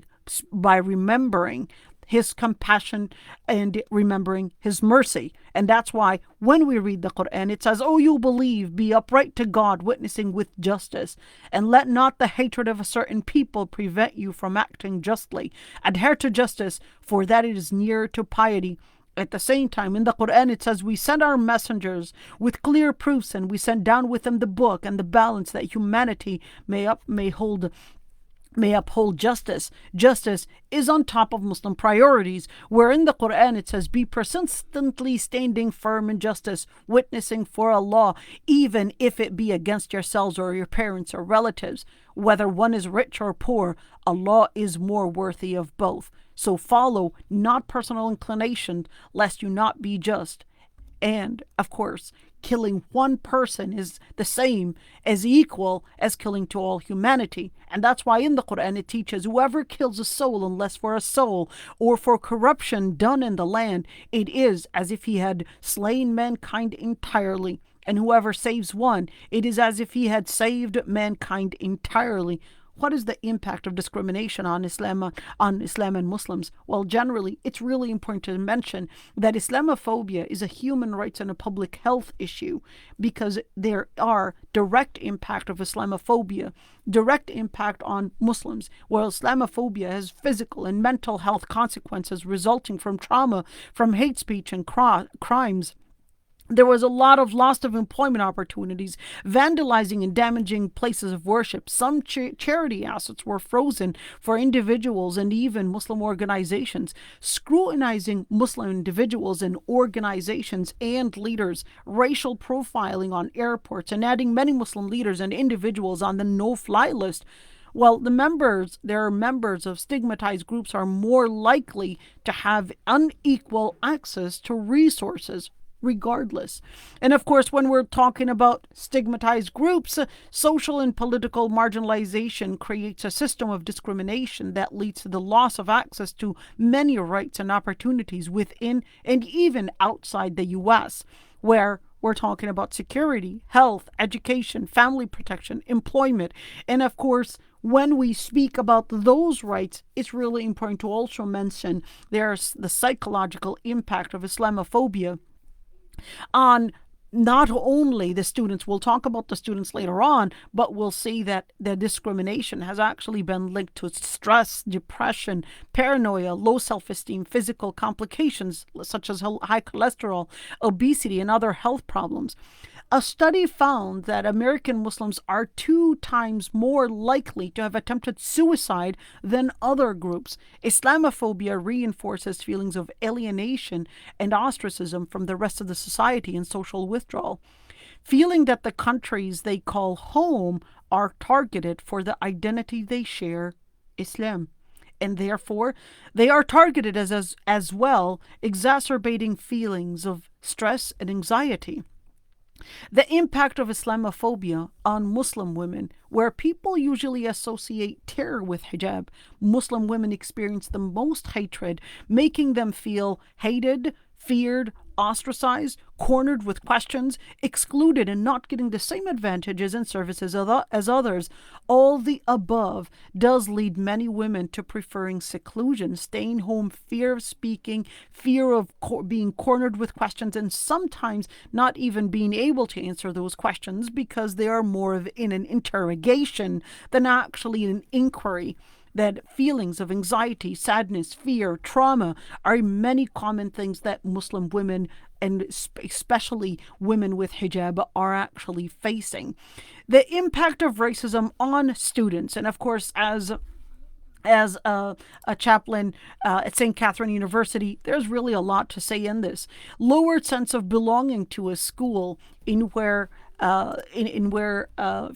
remembering his compassion and remembering his mercy. And that's why when we read the Quran, it says, "Oh, you believe, be upright to God, witnessing with justice, and let not the hatred of a certain people prevent you from acting justly. Adhere to justice, for that it is near to piety." At the same time, in the Quran, it says, "We send our messengers with clear proofs, and we send down with them the book and the balance, that humanity may uphold justice." Justice is on top of Muslim priorities, where in the Quran it says, "Be persistently standing firm in justice, witnessing for Allah, even if it be against yourselves or your parents or relatives. Whether one is rich or poor, Allah is more worthy of both. So follow not personal inclination, lest you not be just." And, of course, killing one person is the same as equal as killing to all humanity. And that's why in the Quran it teaches, "Whoever kills a soul unless for a soul or for corruption done in the land, it is as if he had slain mankind entirely. And whoever saves one, it is as if he had saved mankind entirely." What is the impact of discrimination on Islam and Muslims? Well, generally, it's really important to mention that Islamophobia is a human rights and a public health issue, because there are direct impact of Islamophobia, direct impact on Muslims, while Islamophobia has physical and mental health consequences resulting from trauma, from hate speech and crimes. There was a lot of loss of employment opportunities, vandalizing and damaging places of worship. Some charity assets were frozen for individuals and even Muslim organizations, scrutinizing Muslim individuals and organizations and leaders, racial profiling on airports, and adding many Muslim leaders and individuals on the no-fly list. Well, there are members of stigmatized groups are more likely to have unequal access to resources regardless. And of course, when we're talking about stigmatized groups, social and political marginalization creates a system of discrimination that leads to the loss of access to many rights and opportunities within and even outside the US, where we're talking about security, health, education, family protection, employment. And of course, when we speak about those rights, it's really important to also mention there's the psychological impact of Islamophobia on not only the students, we'll talk about the students later on, but we'll see that the discrimination has actually been linked to stress, depression, paranoia, low self esteem, physical complications such as high cholesterol, obesity, and other health problems. A study found that American Muslims are 2 times more likely to have attempted suicide than other groups. Islamophobia reinforces feelings of alienation and ostracism from the rest of the society and social withdrawal, feeling that the countries they call home are targeted for the identity they share, Islam. And therefore, they are targeted as well, exacerbating feelings of stress and anxiety. The impact of Islamophobia on Muslim women, where people usually associate terror with hijab, Muslim women experience the most hatred, making them feel hated, feared, ostracized, cornered with questions, excluded, and not getting the same advantages and services as others. All the above does lead many women to preferring seclusion, staying home, fear of speaking, fear of being cornered with questions, and sometimes not even being able to answer those questions because they are more of in an interrogation than actually an inquiry. That feelings of anxiety, sadness, fear, trauma are many common things that Muslim women, and especially women with hijab, are actually facing. The impact of racism on students, and of course, as a chaplain at St. Catherine University, there's really a lot to say in this. Lowered sense of belonging to a school in where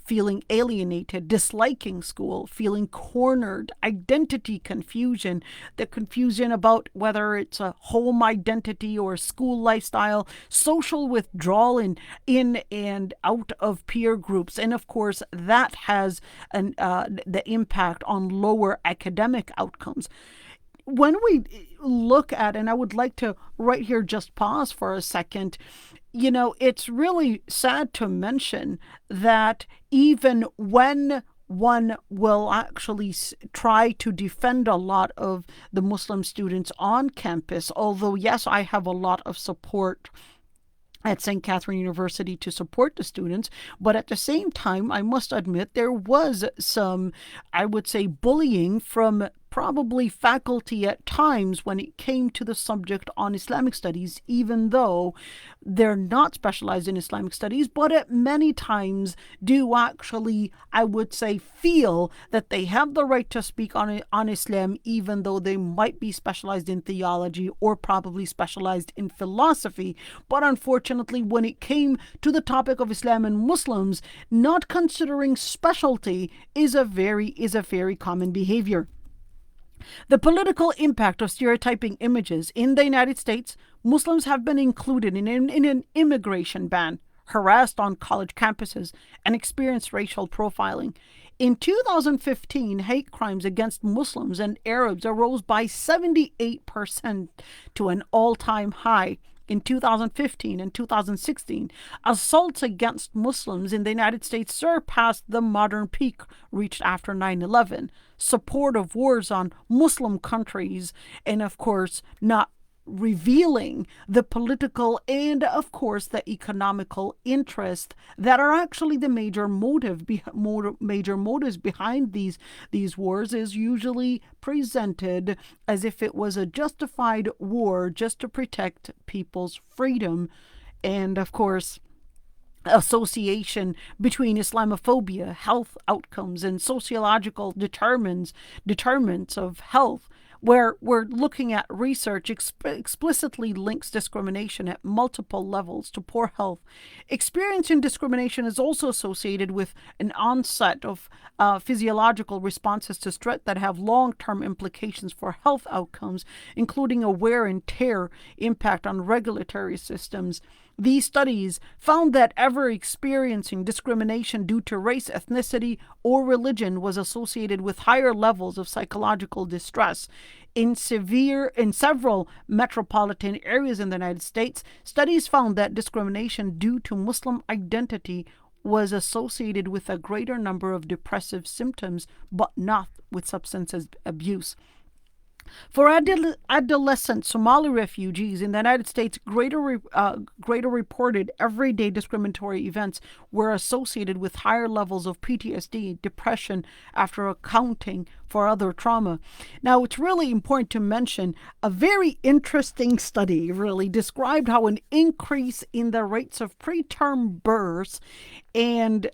feeling alienated, disliking school, feeling cornered, identity confusion, the confusion about whether it's a home identity or school lifestyle, social withdrawal in and out of peer groups, and of course that has the impact on lower academic outcomes. When we look at, and I would like to right here just pause for a second, it's really sad to mention that even when one will actually try to defend a lot of the Muslim students on campus, although, yes, I have a lot of support at St. Catherine University to support the students, but at the same time, I must admit there was some, I would say, bullying from probably faculty at times when it came to the subject on Islamic studies, even though they're not specialized in Islamic studies, but at many times do actually, I would say, feel that they have the right to speak on Islam, even though they might be specialized in theology or probably specialized in philosophy. But unfortunately, when it came to the topic of Islam and Muslims, not considering specialty is a very common behavior. The political impact of stereotyping images in the United States, Muslims have been included in an immigration ban, harassed on college campuses, and experienced racial profiling. In 2015, hate crimes against Muslims and Arabs arose by 78% to an all-time high. In 2015 and 2016, assaults against Muslims in the United States surpassed the modern peak reached after 9/11. Support of wars on Muslim countries, and of course, not revealing the political and of course the economical interest that are actually the major motives behind these wars is usually presented as if it was a justified war just to protect people's freedom. And of course, association between Islamophobia, health outcomes, and sociological determinants of health where we're looking at research explicitly links discrimination at multiple levels to poor health. Experiencing discrimination is also associated with an onset of physiological responses to stress that have long-term implications for health outcomes, including a wear and tear impact on regulatory systems. These studies found that ever experiencing discrimination due to race, ethnicity, or religion was associated with higher levels of psychological distress. In several metropolitan areas in the United States, studies found that discrimination due to Muslim identity was associated with a greater number of depressive symptoms, but not with substance abuse. For adolescent Somali refugees in the United States, greater reported everyday discriminatory events were associated with higher levels of PTSD, depression, after accounting for other trauma. Now, it's really important to mention a very interesting study really described how an increase in the rates of preterm births and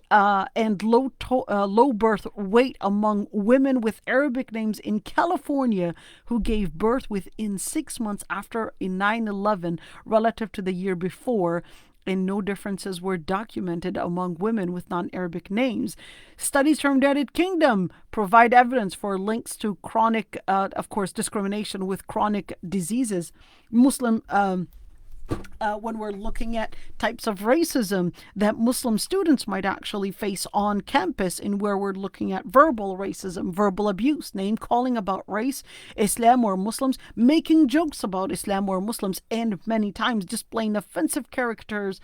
low birth weight among women with Arabic names in California who gave birth within 6 months after a 9/11 relative to the year before, and no differences were documented among women with non-Arabic names. Studies from the United Kingdom provide evidence for links to chronic, of course, discrimination with chronic diseases. When we're looking at types of racism that Muslim students might actually face on campus, and where we're looking at verbal racism, verbal abuse, name calling about race, Islam, or Muslims, making jokes about Islam or Muslims, and many times displaying offensive characters,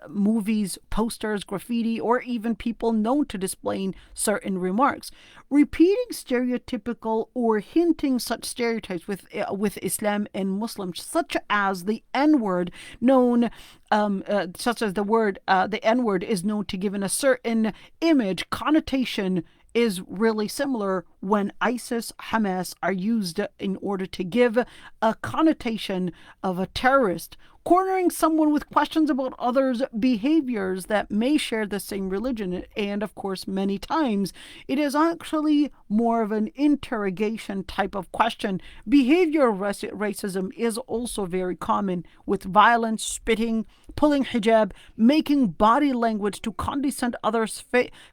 movies, posters, graffiti, or even people known to displaying certain remarks. Repeating stereotypical or hinting such stereotypes with Islam and Muslims, such as the N-word, such as the N-word is known to give a certain image connotation, is really similar when ISIS, Hamas are used in order to give a connotation of a terrorist. Cornering someone with questions about others' behaviors that may share the same religion, and of course, many times, it is actually more of an interrogation type of question. Behavioral racism is also very common, with violence, spitting, pulling hijab, making body language to condescend others'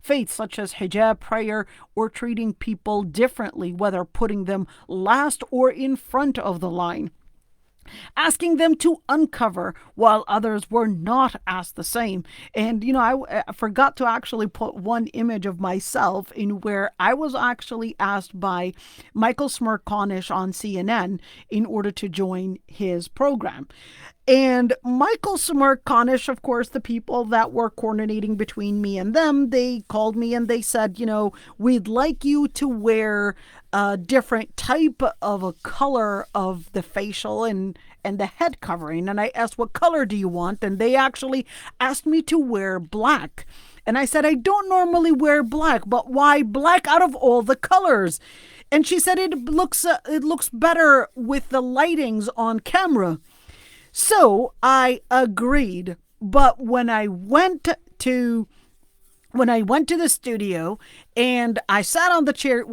faiths, such as hijab, prayer, or treating people differently, whether putting them last or in front of the line. Asking them to uncover while others were not asked the same. And, I forgot to actually put one image of myself in where I was actually asked by Michael Smerconish on CNN in order to join his program. And Michael Smerconish, of course, the people that were coordinating between me and them, they called me and they said, we'd like you to wear a different type of a color of the facial and the head covering. And I asked, what color do you want? And they actually asked me to wear black. And I said, I don't normally wear black, but why black out of all the colors? And she said, it looks better with the lightings on camera. So I agreed, but when I went to the studio and I sat on the chair,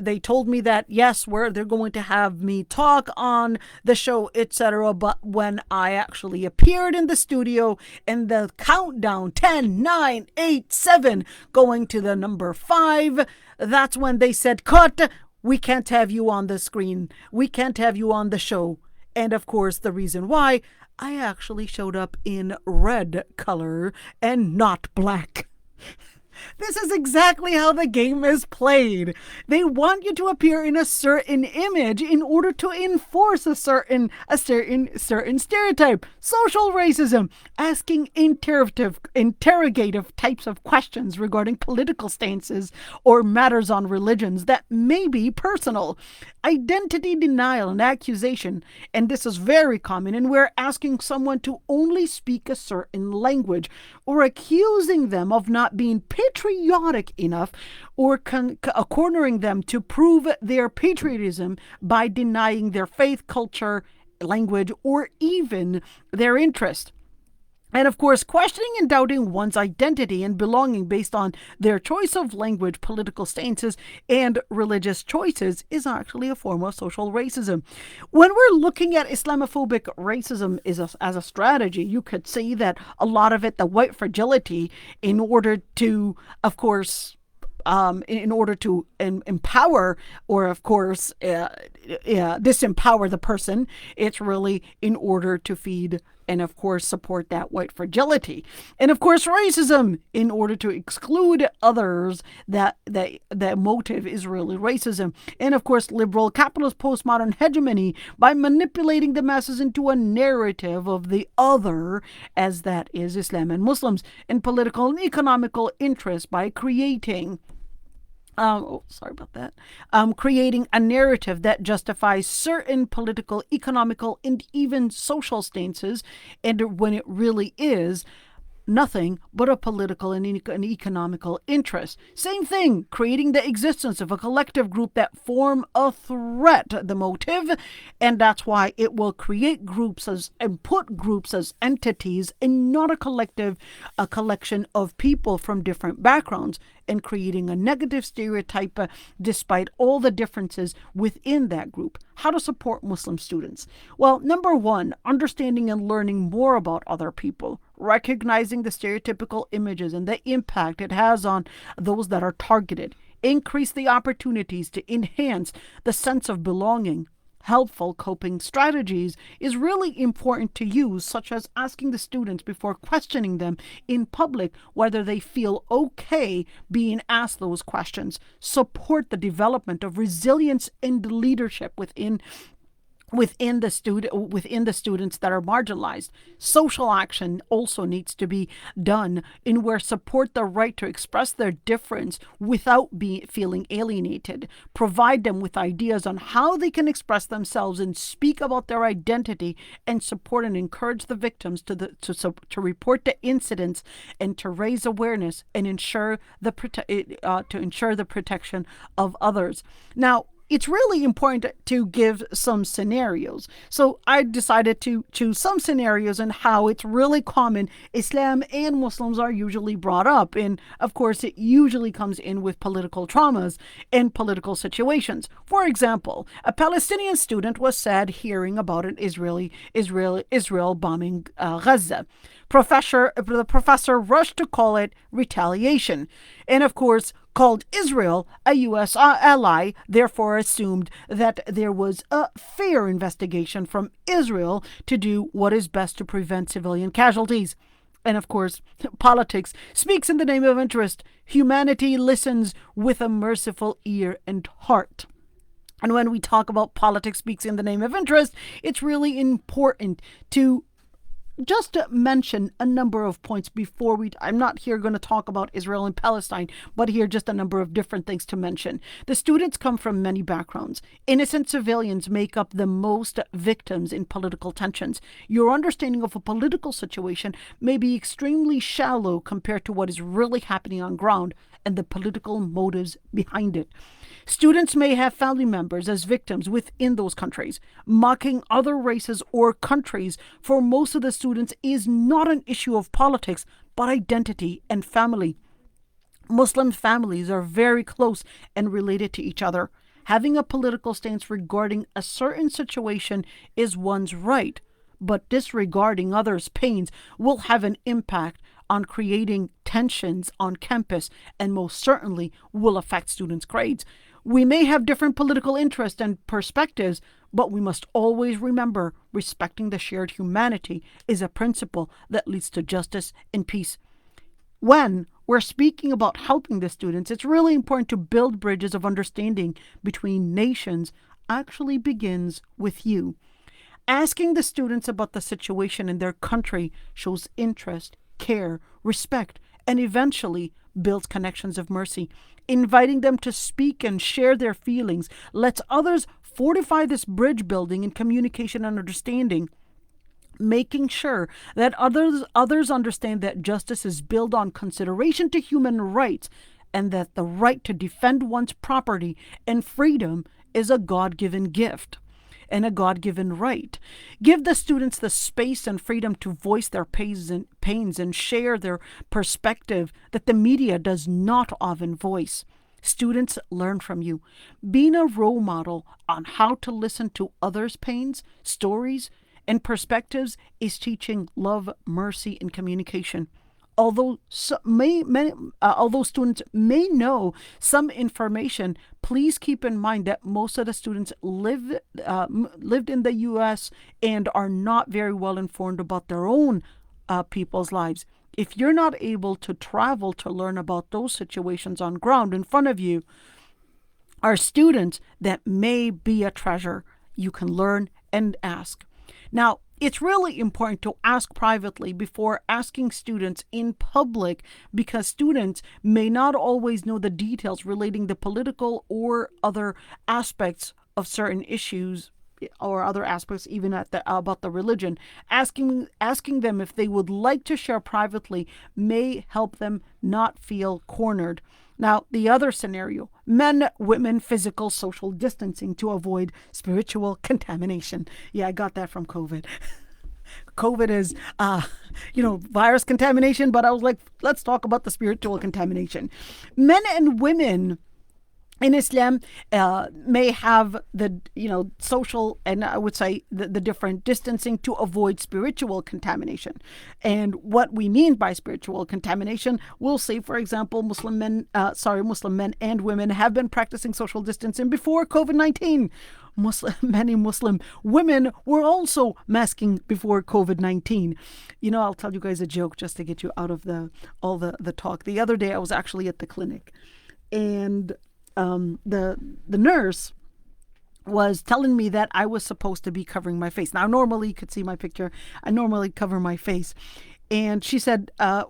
they told me that yes, they're going to have me talk on the show, etc. But when I actually appeared in the studio and the countdown 10, 9, 8, 7 going to the number 5, that's when they said, cut, we can't have you on the screen, we can't have you on the show. And of course, the reason why, I actually showed up in red color and not black. This is exactly how the game is played. They want you to appear in a certain image in order to enforce a certain stereotype. Social racism, asking interrogative types of questions regarding political stances or matters on religions that may be personal. Identity denial and accusation, and this is very common, and we're asking someone to only speak a certain language, or accusing them of not being patriotic enough, or cornering them to prove their patriotism by denying their faith, culture, language, or even their interest. And of course, questioning and doubting one's identity and belonging based on their choice of language, political stances, and religious choices is actually a form of social racism. When we're looking at Islamophobic racism as a strategy, you could see that a lot of it, the white fragility, in order to, of course, in order to empower or, of course, disempower the person, it's really in order to feed and, of course, support that white fragility. And, of course, racism in order to exclude others, that motive is really racism. And, of course, liberal capitalist postmodern hegemony by manipulating the masses into a narrative of the other, as that is Islam and Muslims, and political and economical interests by creating creating a narrative that justifies certain political, economical, and even social stances, and when it really is nothing but a political and an economical interest. Same thing, creating the existence of a collective group that form a threat, the motive, and that's why it will create groups and put groups as entities and not a collection of people from different backgrounds, and creating a negative stereotype despite all the differences within that group. How to support Muslim students? Well, number one, understanding and learning more about other people, recognizing the stereotypical images and the impact it has on those that are targeted, increase the opportunities to enhance the sense of belonging. Helpful coping strategies is really important to use, such as asking the students before questioning them in public whether they feel okay being asked those questions. Support the development of resilience and leadership within the students that are marginalized. Social action also needs to be done in where support the right to express their difference without feeling alienated. Provide them with ideas on how they can express themselves and speak about their identity, and support and encourage the victims to report the incidents and to raise awareness and ensure the protection of others. Now, it's really important to give some scenarios. So I decided to choose some scenarios and how it's really common Islam and Muslims are usually brought up. And of course, it usually comes in with political traumas and political situations. For example, a Palestinian student was sad hearing about an Israel bombing Gaza. The professor rushed to call it retaliation, and of course called Israel a U.S. ally, therefore assumed that there was a fair investigation from Israel to do what is best to prevent civilian casualties. And of course, politics speaks in the name of interest. Humanity listens with a merciful ear and heart. And when we talk about politics speaks in the name of interest, it's really important to just to mention a number of points before I'm not here going to talk about Israel and Palestine, but here just a number of different things to mention. The students come from many backgrounds. Innocent civilians make up the most victims in political tensions. Your understanding of a political situation may be extremely shallow compared to what is really happening on ground and the political motives behind it. Students may have family members as victims within those countries. Mocking other races or countries for most of the students is not an issue of politics, but identity and family. Muslim families are very close and related to each other. Having a political stance regarding a certain situation is one's right, but disregarding others' pains will have an impact on creating tensions on campus and most certainly will affect students' grades. We may have different political interests and perspectives, but we must always remember respecting the shared humanity is a principle that leads to justice and peace. When we're speaking about helping the students, it's really important to build bridges of understanding between nations actually begins with you. Asking the students about the situation in their country shows interest, care, respect, and eventually builds connections of mercy. Inviting them to speak and share their feelings lets others fortify this bridge building in communication and understanding. Making sure that others understand that justice is built on consideration to human rights and that the right to defend one's property and freedom is a God-given gift. and a God-given right. Give the students the space and freedom to voice their pains and share their perspective that the media does not often voice. Students learn from you. Being a role model on how to listen to others' pains, stories, and perspectives is teaching love, mercy, and communication. Although students may know some information, please keep in mind that most of the students lived in the U.S. and are not very well informed about their own people's lives. If you're not able to travel to learn about those situations on ground in front of you, are students that may be a treasure you can learn and ask. Now, it's really important to ask privately before asking students in public, because students may not always know the details relating to political or other aspects of certain issues, or other aspects even about the religion. Asking them if they would like to share privately may help them not feel cornered. Now, the other scenario, men, women, physical, social distancing to avoid spiritual contamination. Yeah, I got that from COVID. COVID is, virus contamination, but I was like, let's talk about the spiritual contamination. Men and women in Islam may have the, social, and I would say the different distancing to avoid spiritual contamination. And what we mean by spiritual contamination, we'll say, for example, Muslim men and women have been practicing social distancing before COVID-19. Many Muslim women were also masking before COVID-19. I'll tell you guys a joke just to get you out of all the talk. The other day I was actually at the clinic, and the nurse was telling me that I was supposed to be covering my face. Now, normally you could see my picture. I normally cover my face. And she said, I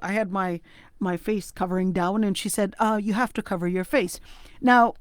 had my face covering down, and she said, you have to cover your face. Now,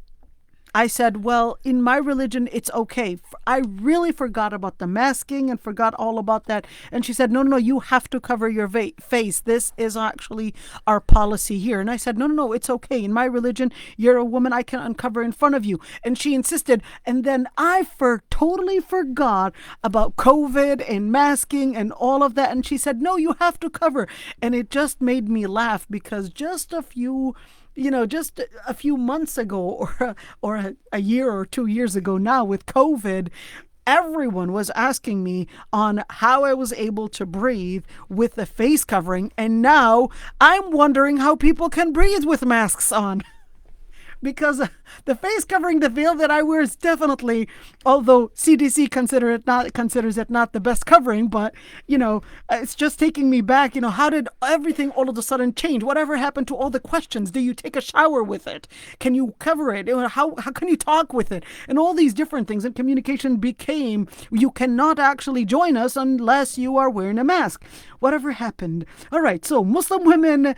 I said, well, in my religion, it's okay. I really forgot about the masking and forgot all about that. And she said, no, you have to cover your face. This is actually our policy here. And I said, no, it's okay. In my religion, you're a woman. I can uncover in front of you. And she insisted. And then I totally forgot about COVID and masking and all of that. And she said, no, you have to cover. And it just made me laugh, because just a few months ago, or a year or 2 years ago now with COVID, everyone was asking me on how I was able to breathe with the face covering. And now I'm wondering how people can breathe with masks on. Because the face covering, the veil that I wear is definitely, although CDC considers it not the best covering, but, it's just taking me back. How did everything all of a sudden change? Whatever happened to all the questions? Do you take a shower with it? Can you cover it? How can you talk with it? And all these different things. And communication became, you cannot actually join us unless you are wearing a mask. Whatever happened? All right, so Muslim women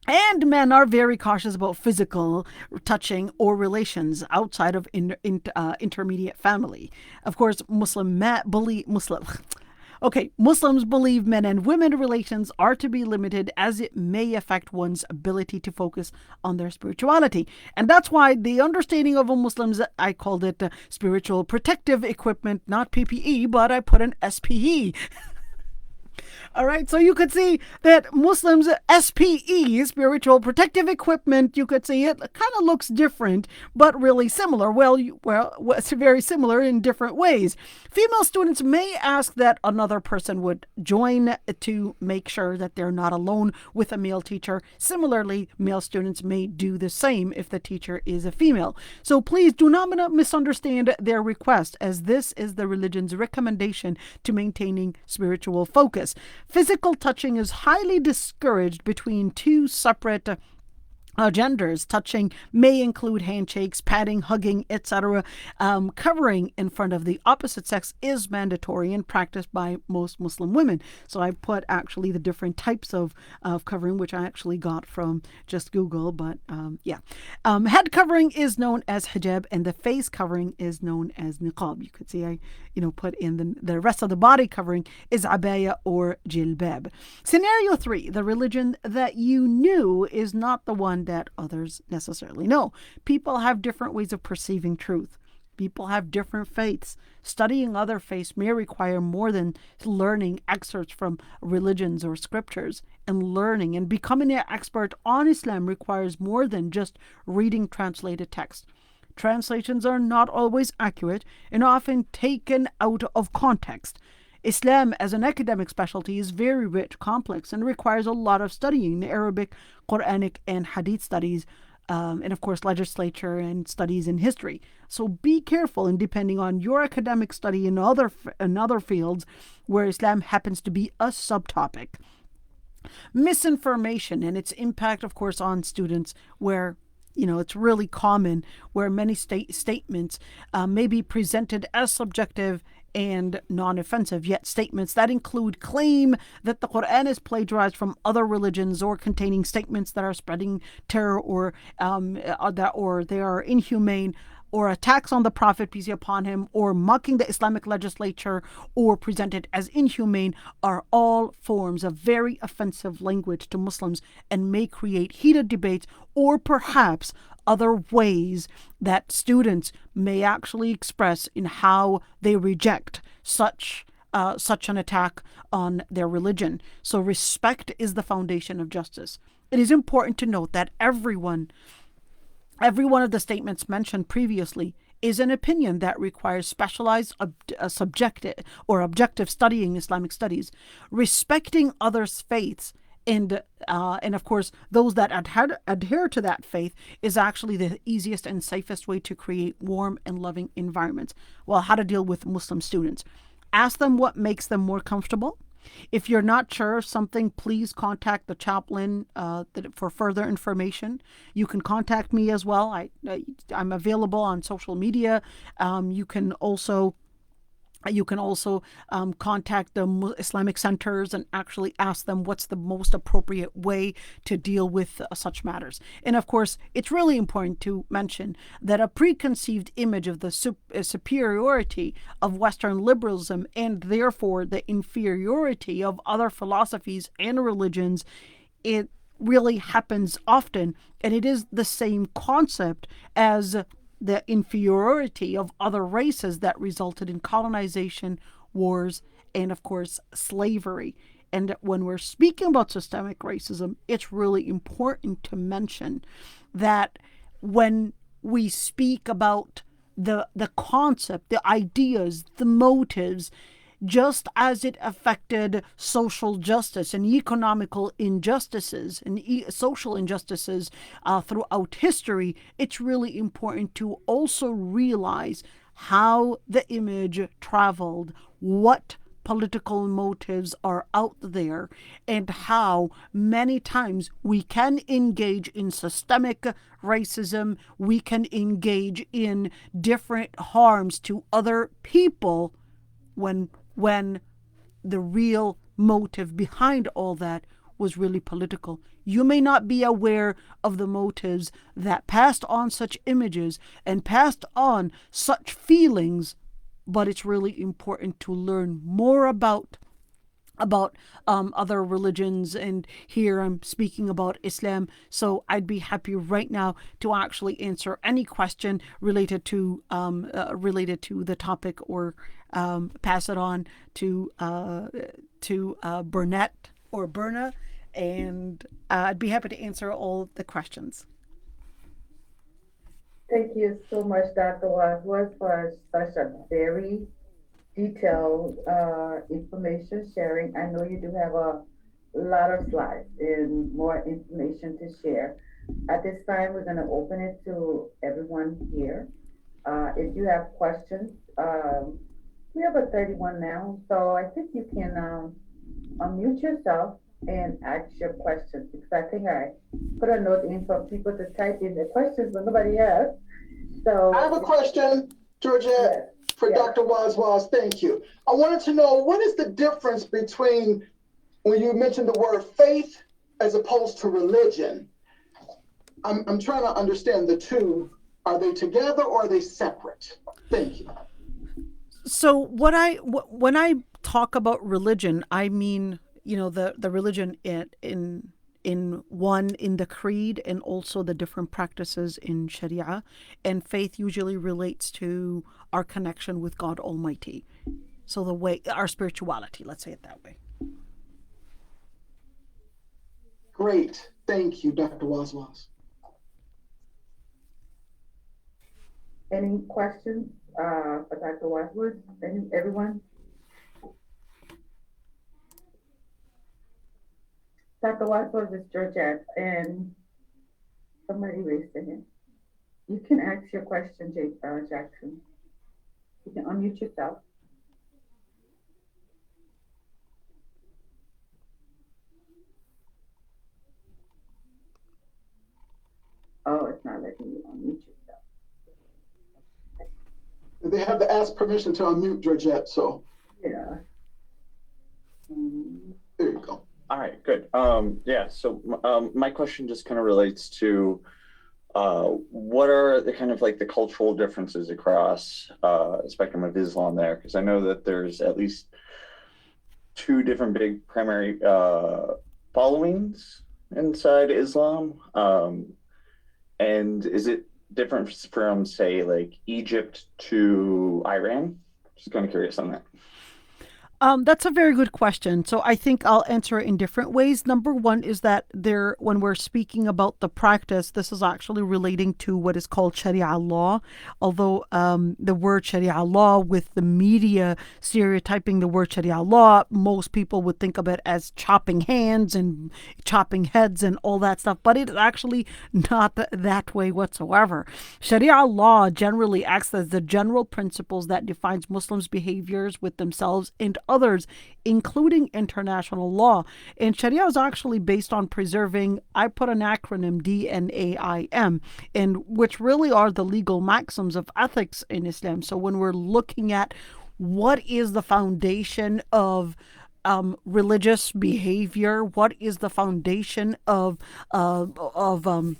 and men are very cautious about physical touching or relations outside of intermediate family. Of course, Muslims believe men and women relations are to be limited, as it may affect one's ability to focus on their spirituality. And that's why the understanding of a Muslims, I called it spiritual protective equipment, not PPE, but I put an SPE. All right, so you could see that Muslims' SPE, spiritual protective equipment, you could see it kind of looks different, but really similar. Well, it's very similar in different ways. Female students may ask that another person would join to make sure that they're not alone with a male teacher. Similarly, male students may do the same if the teacher is a female. So please do not misunderstand their request, as this is the religion's recommendation to maintaining spiritual focus. Physical touching is highly discouraged between two separate genders. Touching may include handshakes, patting, hugging, etc. Covering in front of the opposite sex is mandatory and practiced by most Muslim women. So I put actually the different types of covering, which I actually got from just Google. But head covering is known as hijab, and the face covering is known as niqab. You could see I put in the rest of the body covering is abaya or jilbab. Scenario 3, the religion that you knew is not the one that others necessarily know. People have different ways of perceiving truth. People have different faiths. Studying other faiths may require more than learning excerpts from religions or scriptures. And learning and becoming an expert on Islam requires more than just reading translated text. Translations are not always accurate and often taken out of context. Islam as an academic specialty is very rich, complex, and requires a lot of studying the Arabic, Quranic, and Hadith studies, and of course, legislature and studies in history. So be careful in depending on your academic study in other fields where Islam happens to be a subtopic. Misinformation and its impact, of course, on students, where it's really common where many statements may be presented as subjective and non-offensive, yet statements that include claim that the Quran is plagiarized from other religions or containing statements that are spreading terror or they are inhumane or attacks on the Prophet, peace be upon him, or mocking the Islamic legislature or presented as inhumane are all forms of very offensive language to Muslims and may create heated debates or perhaps other ways that students may actually express in how they reject such an attack on their religion. So respect is the foundation of justice. It is important to note that every one of the statements mentioned previously is an opinion that requires specialized subjective or objective studying Islamic studies. Respecting others' faiths and of course those that adhere to that faith is actually the easiest and safest way to create warm and loving environments. Well, how to deal with Muslim students. Ask them what makes them more comfortable. If you're not sure of something, please contact the chaplain for further information. You can contact me as well. I'm available on social media. You can also contact the Islamic centers and actually ask them what's the most appropriate way to deal with such matters. And of course, it's really important to mention that a preconceived image of the superiority of Western liberalism and therefore the inferiority of other philosophies and religions, it really happens often, and it is the same concept as the inferiority of other races that resulted in colonization, wars, and of course, slavery. And when we're speaking about systemic racism, it's really important to mention that when we speak about the concept, the ideas, the motives, just as it affected social justice and economical injustices and social injustices throughout history, it's really important to also realize how the image traveled, what political motives are out there, and how many times we can engage in systemic racism, we can engage in different harms to other people when the real motive behind all that was really political. You may not be aware of the motives that passed on such images and passed on such feelings, but it's really important to learn more about other religions, and here I'm speaking about Islam. So I'd be happy right now to actually answer any question related to the topic, or pass it on to Burnett or Berna, and I'd be happy to answer all the questions. Thank you so much, Dr. Wazwaz, for such a very detailed information sharing. I know you do have a lot of slides and more information to share. At this time, we're going to open it to everyone here. If you have questions, we have a 31 now, so I think you can unmute yourself and ask your questions, because I think I put a note in for people to type in their questions, but nobody has. So I have a question, Georgette, for yes. Dr. Wazwaz. Thank you. I wanted to know, what is the difference between when you mentioned the word faith as opposed to religion? I'm trying to understand the two. Are they together or are they separate? Thank you. So when I talk about religion, I mean, the religion in in the creed and also the different practices in Sharia. And faith usually relates to our connection with God Almighty. So the way, our spirituality, let's say it that way. Great. Thank you, Dr. Wazwaz. Any questions for Dr. Wazwaz? Everyone? Dr. Wazwaz is Georgette, and somebody raised their hand. You can ask your question, Jackson. You can unmute yourself. Oh, it's not letting you unmute yourself. They have to ask permission to unmute Georgette, so Yeah. there you go. All right, good. Yeah, so my question just kind of relates to what are the kind of like the cultural differences across the spectrum of Islam there? Because I know that there's at least two different big primary followings inside Islam. And is it different from, say, like Egypt to Iran? Just kind of curious on that. That's a very good question. So I think I'll answer it in different ways. Number one is that when we're speaking about the practice, this is actually relating to what is called Sharia law. Although the word Sharia law, with the media stereotyping the word Sharia law, most people would think of it as chopping hands and chopping heads and all that stuff. But it's actually not that way whatsoever. Sharia law generally acts as the general principles that defines Muslims' behaviors with themselves and others, including international law. And Sharia is actually based on preserving, I put an acronym, DNAIM, and which really are the legal maxims of ethics in Islam. So when we're looking at what is the foundation of religious behavior, what is the foundation of the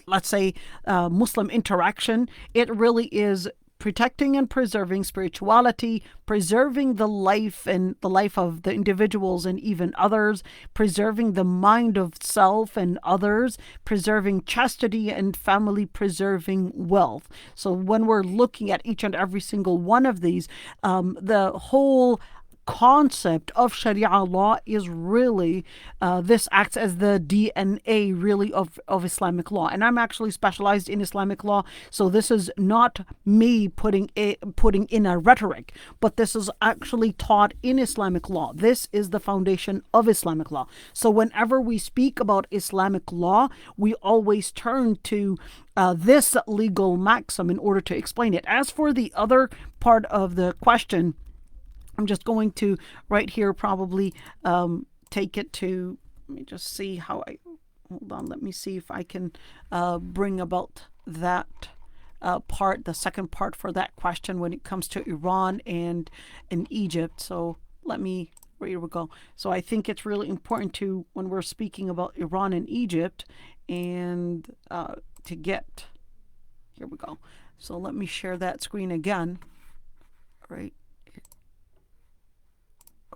let's say Muslim interaction, it really is protecting and preserving spirituality, preserving the life of the individuals and even others, preserving the mind of self and others, preserving chastity and family, preserving wealth. So when we're looking at each and every single one of these, the whole concept of Sharia law is really this acts as the DNA really of Islamic law. And I'm actually specialized in Islamic law, so this is not me putting in a rhetoric, but this is actually taught in Islamic law. This is the foundation of Islamic law. So whenever we speak about Islamic law, we always turn to this legal maxim in order to explain it. As for the other part of the question, I'm just going to right here probably take it to, let me just see how hold on, let me see if I can bring about that part, the second part for that question when it comes to Iran and Egypt. So here we go. So I think it's really important to, when we're speaking about Iran and Egypt, and here we go. So let me share that screen again. All right.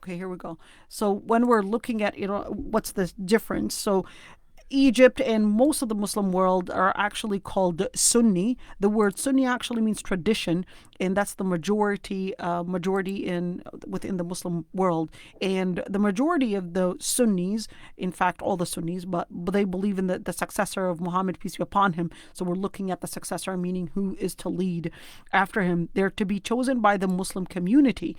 Okay, here we go. So when we're looking at, what's the difference? So Egypt and most of the Muslim world are actually called Sunni. The word Sunni actually means tradition, and that's the majority within the Muslim world. And the majority of the Sunnis, in fact, all the Sunnis, but they believe in the successor of Muhammad, peace be upon him. So we're looking at the successor, meaning who is to lead after him. They're to be chosen by the Muslim community.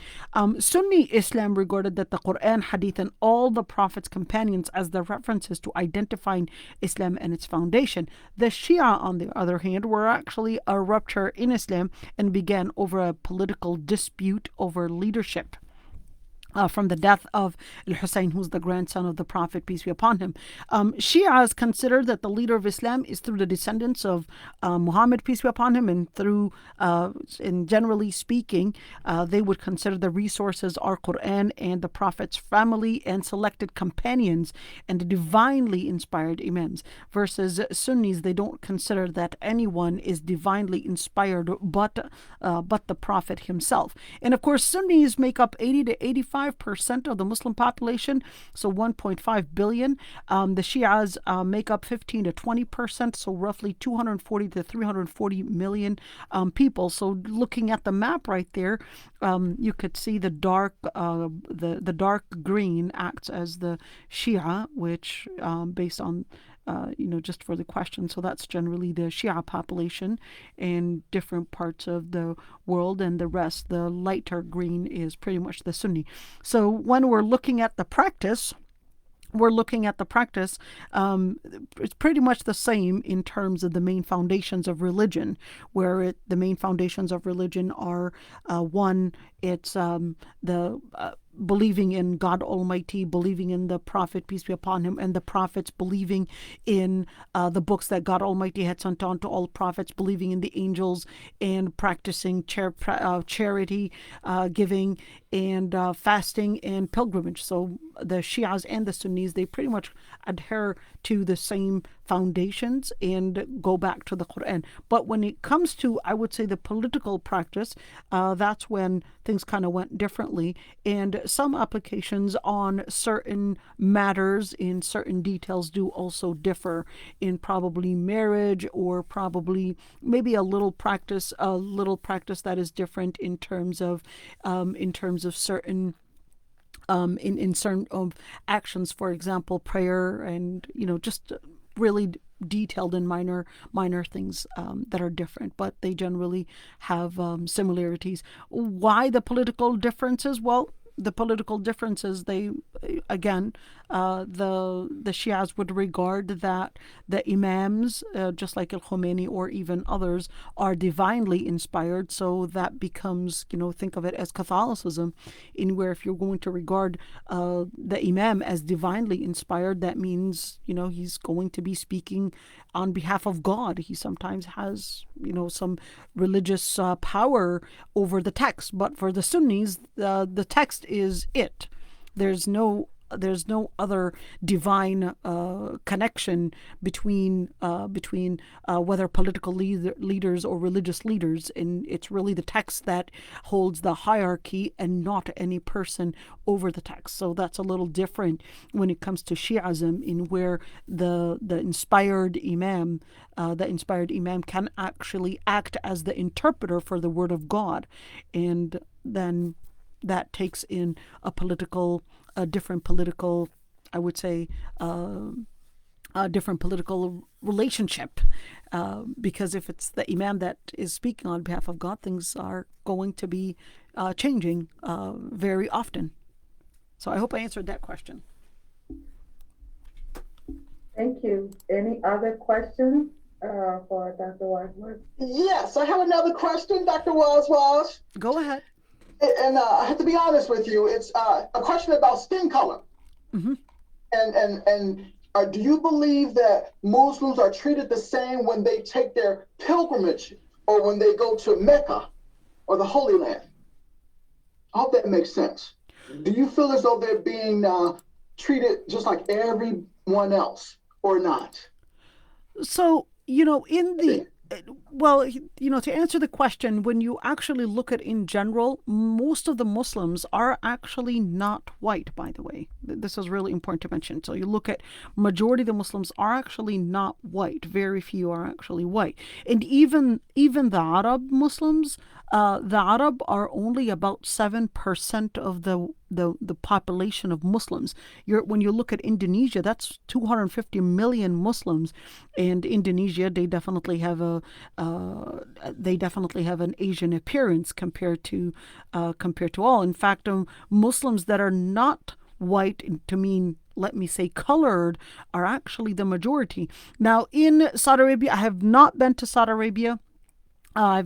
Sunni Islam regarded that the Quran, Hadith, and all the Prophet's companions as the references to identifying Islam and its foundation. The Shia, on the other hand, were actually a rupture in Islam and began over a political dispute over leadership. From the death of Al-Hussein, who's the grandson of the Prophet, peace be upon him. Shias consider that the leader of Islam is through the descendants of Muhammad, peace be upon him, and through, and generally speaking, they would consider the resources are Quran and the Prophet's family and selected companions and the divinely inspired imams. Versus Sunnis, they don't consider that anyone is divinely inspired but the Prophet himself. And of course, Sunnis make up 80 to 85% 25% of the Muslim population, so 1.5 billion. The Shias make up 15 to 20%, so roughly 240 to 340 million people. So looking at the map right there, you could see the dark green acts as the Shia, which based on just for the question. So that's generally the Shia population in different parts of the world, and the rest, the lighter green, is pretty much the Sunni. So when we're looking at the practice, it's pretty much the same in terms of the main foundations of religion, where the main foundations of religion are one, it's the believing in God Almighty, believing in the Prophet, peace be upon him, and the prophets, believing in the books that God Almighty had sent on to all prophets, believing in the angels, and practicing charity, giving, and fasting and pilgrimage. So the Shias and the Sunnis, they pretty much adhere to the same foundations and go back to the Quran. But when it comes to, I would say, the political practice, that's when things kind of went differently. And some applications on certain matters in certain details do also differ in probably marriage, or probably maybe a little practice that is different in terms of certain in certain actions, for example, prayer, and just really detailed and minor things that are different, but they generally have similarities. Why the political differences? Well, the political differences, they again, the Shias would regard that the Imams, just like Al-Khomeini or even others, are divinely inspired. So that becomes, think of it as Catholicism, in where if you're going to regard the Imam as divinely inspired, that means, he's going to be speaking on behalf of God. He sometimes has, some religious power over the text. But for the Sunnis, the text is it. There's no other divine connection between whether political leaders or religious leaders, and it's really the text that holds the hierarchy and not any person over the text. So that's a little different when it comes to Shi'ism, in where the inspired imam can actually act as the interpreter for the word of God, and then that takes in a different political, I would say, a different political relationship, because if it's the imam that is speaking on behalf of God, things are going to be changing very often. So I hope I answered that question. Thank you. Any other questions for Dr. Wazwaz? Yes, I have another question, Dr. Wazwaz. Go ahead. And I have to be honest with you. It's a question about skin color. Mm-hmm. And do you believe that Muslims are treated the same when they take their pilgrimage or when they go to Mecca or the Holy Land? I hope that makes sense. Do you feel as though they're being treated just like everyone else, or not? So, to answer the question, when you actually look at in general, most of the Muslims are actually not white, by the way. This is really important to mention. So you look at majority of the Muslims are actually not white. Very few are actually white. And even the Arab Muslims, the Arab are only about 7% of the population of Muslims. When you look at Indonesia, that's 250 million Muslims, and Indonesia, they definitely have an Asian appearance compared to all. In fact, Muslims that are not white, to mean, let me say, colored, are actually the majority. Now, in Saudi Arabia, I have not been to Saudi Arabia. But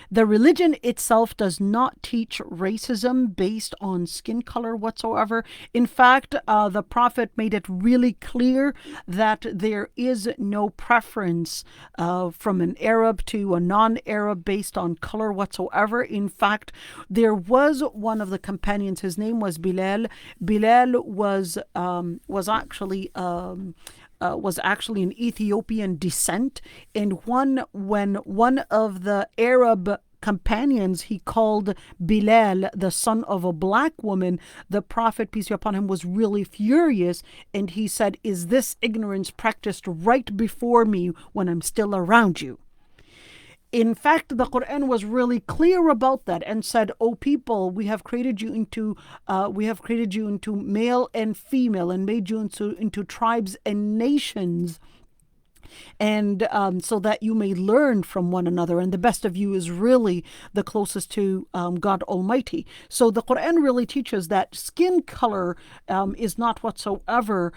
the religion itself does not teach racism based on skin color whatsoever. In fact, the Prophet made it really clear that there is no preference from an Arab to a non-Arab based on color whatsoever. In fact, there was one of the companions, his name was Bilal. Bilal was actually an Ethiopian descent, and when one of the Arab companions, he called Bilal the son of a black woman, the Prophet, peace be upon him, was really furious, and he said, "Is this ignorance practiced right before me when I'm still around you?" In fact, the Quran was really clear about that and said, "O people, we have created you into male and female, and made you into tribes and nations, and so that you may learn from one another. And the best of you is really the closest to God Almighty." So the Quran really teaches that skin color is not whatsoever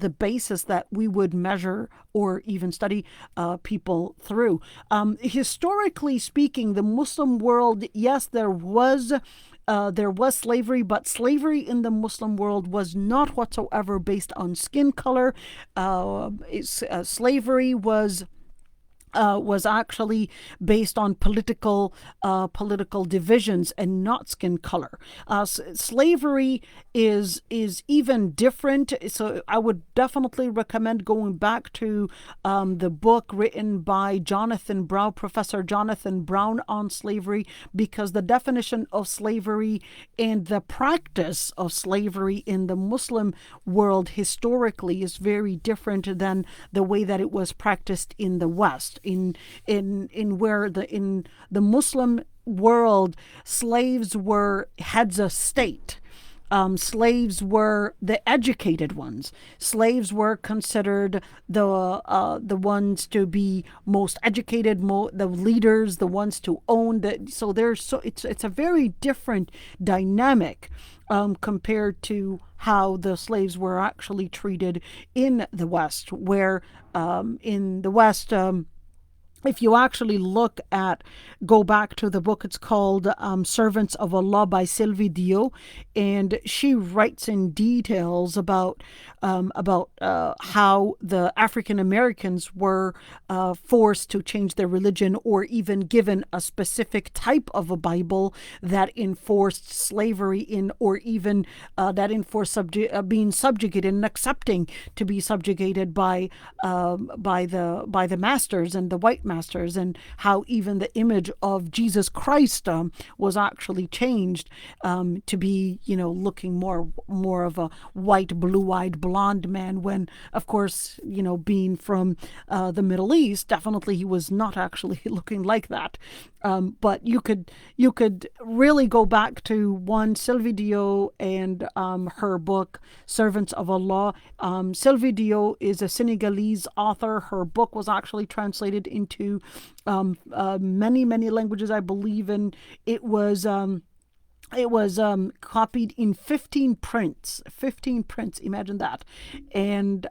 the basis that we would measure or even study people through. Historically speaking, the Muslim world, yes, there was slavery, but slavery in the Muslim world was not whatsoever based on skin color. Slavery was actually based on political divisions and not skin color. Slavery is even different. So I would definitely recommend going back to the book written by Professor Jonathan Brown on slavery, because the definition of slavery and the practice of slavery in the Muslim world historically is very different than the way that it was practiced in the West. In the Muslim world, slaves were heads of state. Slaves were the educated ones. Slaves were considered the ones to be most educated, the leaders, the ones to own. It's a very different dynamic compared to how the slaves were actually treated in the West, where in the West. If you actually go back to the book, it's called Servants of Allah by Sylvie Dio, and she writes in details about how the African Americans were forced to change their religion, or even given a specific type of a Bible that enforced slavery or even that enforced being subjugated and accepting to be subjugated by the masters and the white masters, and how even the image of Jesus Christ was actually changed to be, looking more of a white, blue-eyed, blonde man, when, of course, being from the Middle East, definitely he was not actually looking like that. But you could really go back to Sylvie Dio and her book Servants of Allah. Sylvie Dio is a Senegalese author. Her book was actually translated into many languages, I believe, and it was copied in 15 prints. Imagine that. And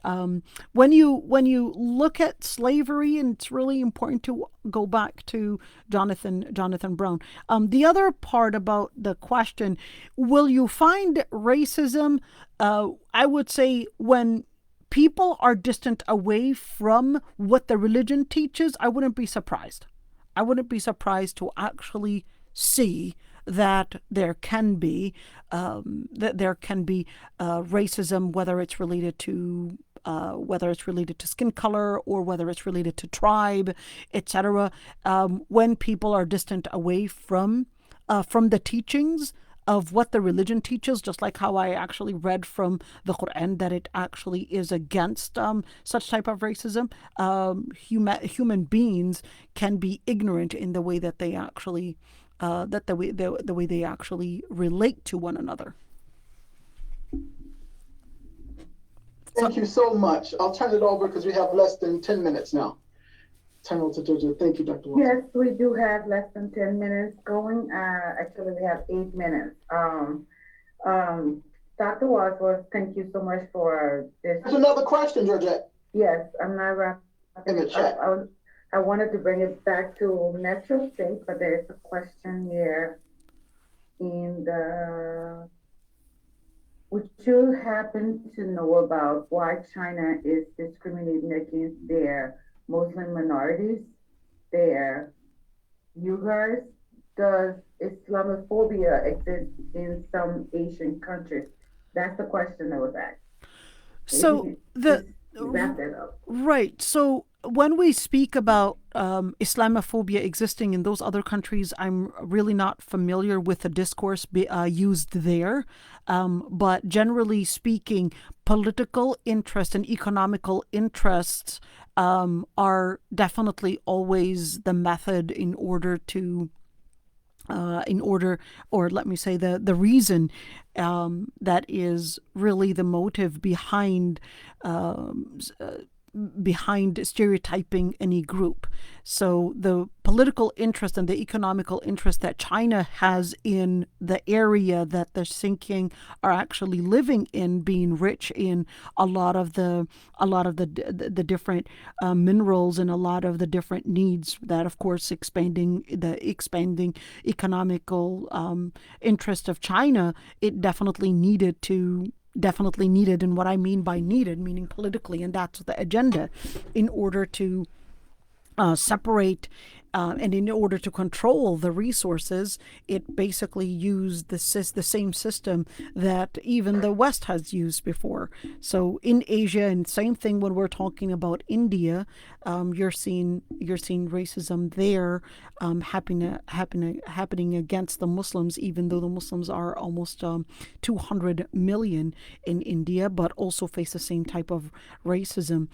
when you look at slavery, and it's really important to go back to Jonathan Brown. The other part about the question, will you find racism? I would say when people are distant away from what the religion teaches, I wouldn't be surprised. I wouldn't be surprised to actually see that there can be racism, whether it's related to skin color, or whether it's related to tribe, etc. When people are distant away from the teachings of what the religion teaches, just like how I actually read from the Quran that it actually is against such type of racism. Human beings can be ignorant in the way that they actually the way they actually relate to one another. Thank you so much. I'll turn it over because we have less than 10 minutes now. Turn it over to Jojo. Thank you, Dr. Watson. Yes, we do have less than 10 minutes going. Actually, we have 8 minutes. Dr. Wazwaz, thank you so much for this. There's another question, Georgette. Yes, I'm not wrapping in the chat. I wanted to bring it back to Metro State, but there's a question here in the... Would you happen to know about why China is discriminating against their Muslim minorities, their Uyghurs? Does Islamophobia exist in some Asian countries? That's the question that was asked. So wrap that up. Right. So when we speak about Islamophobia existing in those other countries, I'm really not familiar with the discourse used there. But generally speaking, political interest and economical interests are definitely always the method or let me say the reason that is really the motive um, behind stereotyping any group. So the political interest and the economical interest that China has in the area that the Xinjiang are actually living in, being rich in a lot of the different minerals and a lot of the different needs that, of course, expanding economical interest of China, it definitely needed, and what I mean by needed, meaning politically, and that's the agenda, in order to separate and in order to control the resources. It basically used the same system that even the West has used before. So in Asia, and same thing when we're talking about India, you're seeing racism there happening against the Muslims, even though the Muslims are almost 200 million in India, but also face the same type of racism.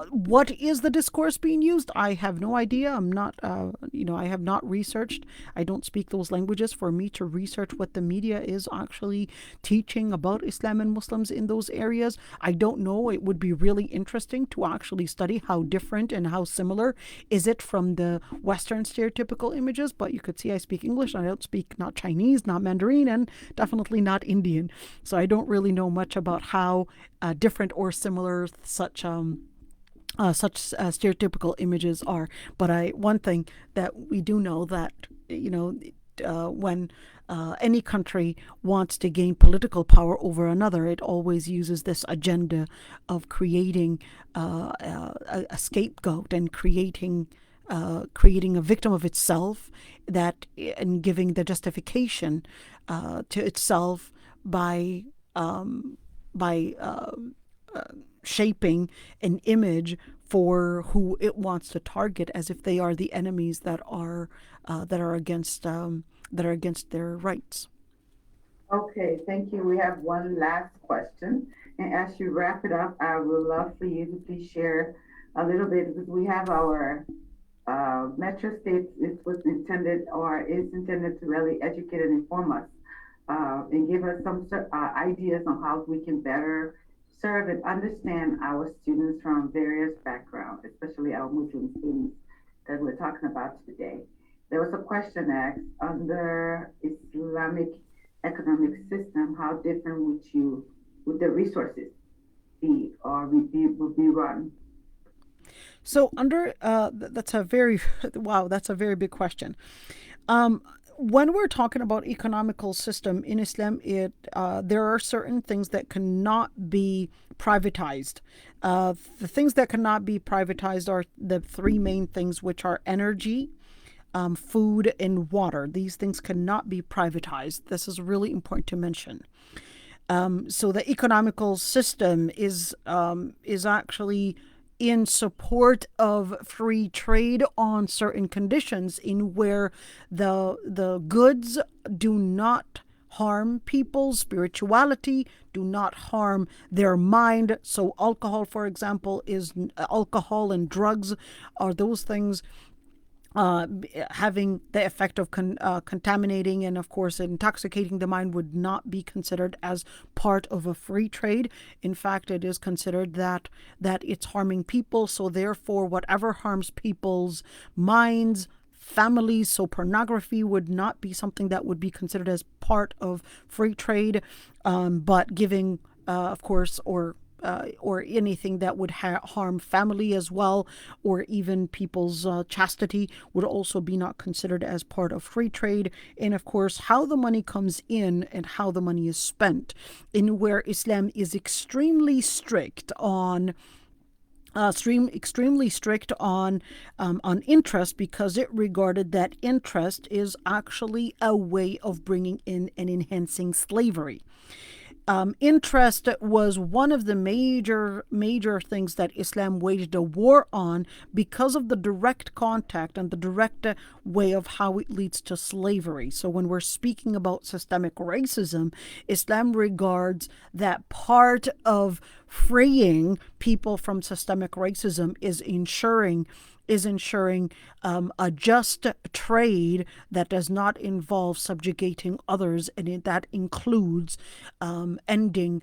What is the discourse being used? I have no idea. I'm not, I have not researched. I don't speak those languages for me to research what the media is actually teaching about Islam and Muslims in those areas. I don't know. It would be really interesting to actually study how different and how similar is it from the Western stereotypical images. But you could see I speak English. I don't speak not Chinese, not Mandarin, and definitely not Indian. So I don't really know much about how different or similar such stereotypical images are. But one thing that we do know that when any country wants to gain political power over another, it always uses this agenda of creating a scapegoat and creating a victim of itself, and giving the justification to itself by shaping an image for who it wants to target, as if they are the enemies that are against their rights. Okay, thank you. We have one last question. And as you wrap it up, I would love for you to please share a little bit, because we have our Metro States is intended to really educate and inform us and give us some ideas on how we can better serve and understand our students from various backgrounds, especially our Muslim students that we're talking about today. There was a question asked: under Islamic economic system, how different would the resources be or would be run? So that's a very that's a very big question. When we're talking about economical system in Islam, there are certain things that cannot be privatized. The things that cannot be privatized are the three main things, which are energy, food, and water. These things cannot be privatized. This is really important to mention. So the economical system is actually in support of free trade on certain conditions, in where the goods do not harm people's spirituality, do not harm their mind. So alcohol, for example, alcohol and drugs are those things having the effect of contaminating and, of course, intoxicating the mind, would not be considered as part of a free trade. In fact, it is considered that it's harming people. So therefore, whatever harms people's minds, families, so pornography would not be something that would be considered as part of free trade, but giving, of course, or anything that would harm family as well, or even people's chastity, would also be not considered as part of free trade. And of course, how the money comes in and how the money is spent, in where Islam is extremely strict on interest, because it regarded that interest is actually a way of bringing in and enhancing slavery. interest was one of the major things that Islam waged a war on because of the direct contact and the direct way of how it leads to slavery. So when we're speaking about systemic racism, Islam regards that part of freeing people from systemic racism is ensuring a just trade that does not involve subjugating others, and that includes ending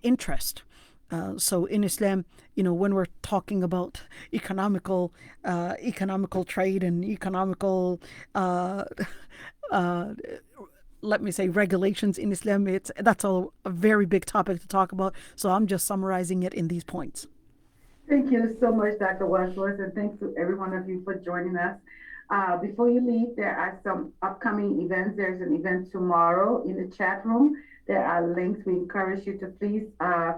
interest. So in Islam, when we're talking about economical trade and economical let me say regulations in Islam, that's a very big topic to talk about. So I'm just summarizing it in these points. Thank you so much, Dr. Wazwaz, and thanks to every one of you for joining us. Before you leave, there are some upcoming events. There's an event tomorrow in the chat room. There are links. We encourage you to please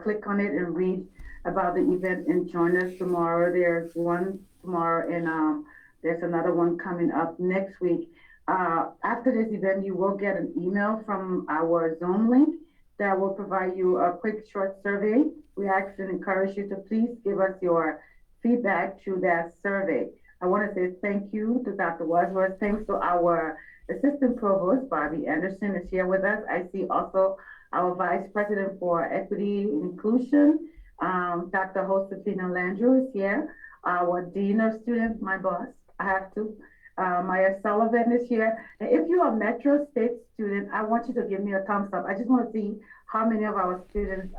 click on it and read about the event and join us tomorrow. There's one tomorrow, and there's another one coming up next week. After this event, you will get an email from our Zoom link that will provide you a quick short survey. We ask and encourage you to please give us your feedback through that survey. I want to say thank you to Dr. Wazwaz. Thanks to our Assistant Provost, Bobby Anderson, is here with us. I see also our Vice President for Equity and Inclusion, Dr. Josefina Landrew is here. Our Dean of Students, my boss, I have to. Maya Sullivan is here. And if you're a Metro State student, I want you to give me a thumbs up. I just want to see how many of our students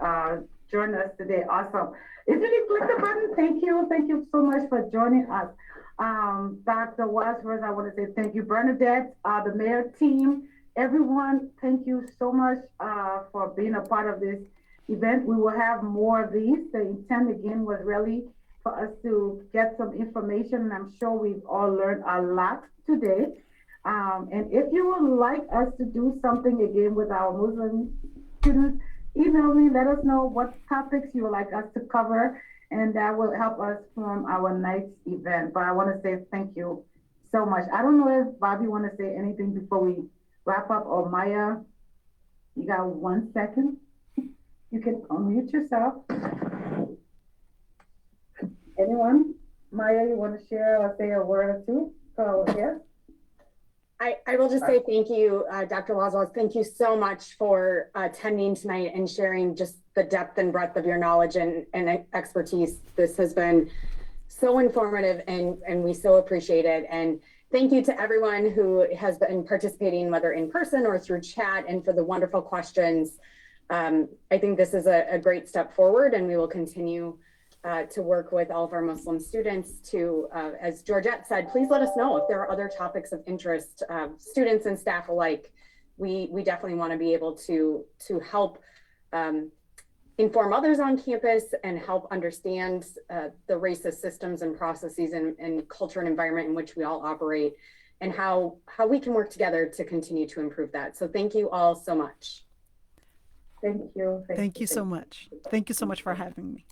join us today. Awesome. If you can click the button, thank you. Thank you so much for joining us. Dr. Wazwaz, I want to say thank you. Bernadette, the mayor team, everyone, thank you so much for being a part of this event. We will have more of these. The intent again was really for us to get some information, and I'm sure we've all learned a lot today. And if you would like us to do something again with our Muslim students, email me, let us know what topics you would like us to cover, and that will help us from our night's event. But I want to say thank you so much. I don't know if Bobby want to say anything before we wrap up, or Maya, you got 1 second. You can unmute yourself. Anyone? Maya, you want to share or say a word or two? So, yes. I will just say thank you, Dr. Wazwaz. Thank you so much for attending tonight and sharing just the depth and breadth of your knowledge and expertise. This has been so informative, and we so appreciate it. And thank you to everyone who has been participating, whether in person or through chat, and for the wonderful questions. I think this is a great step forward, and we will continue to work with all of our Muslim students to, as Georgette said, please let us know if there are other topics of interest, students and staff alike. We definitely want to be able to help inform others on campus and help understand the racist systems and processes and culture and environment in which we all operate, and how we can work together to continue to improve that. So thank you all so much. Thank you. Thank you so much. Thank you so much for having me.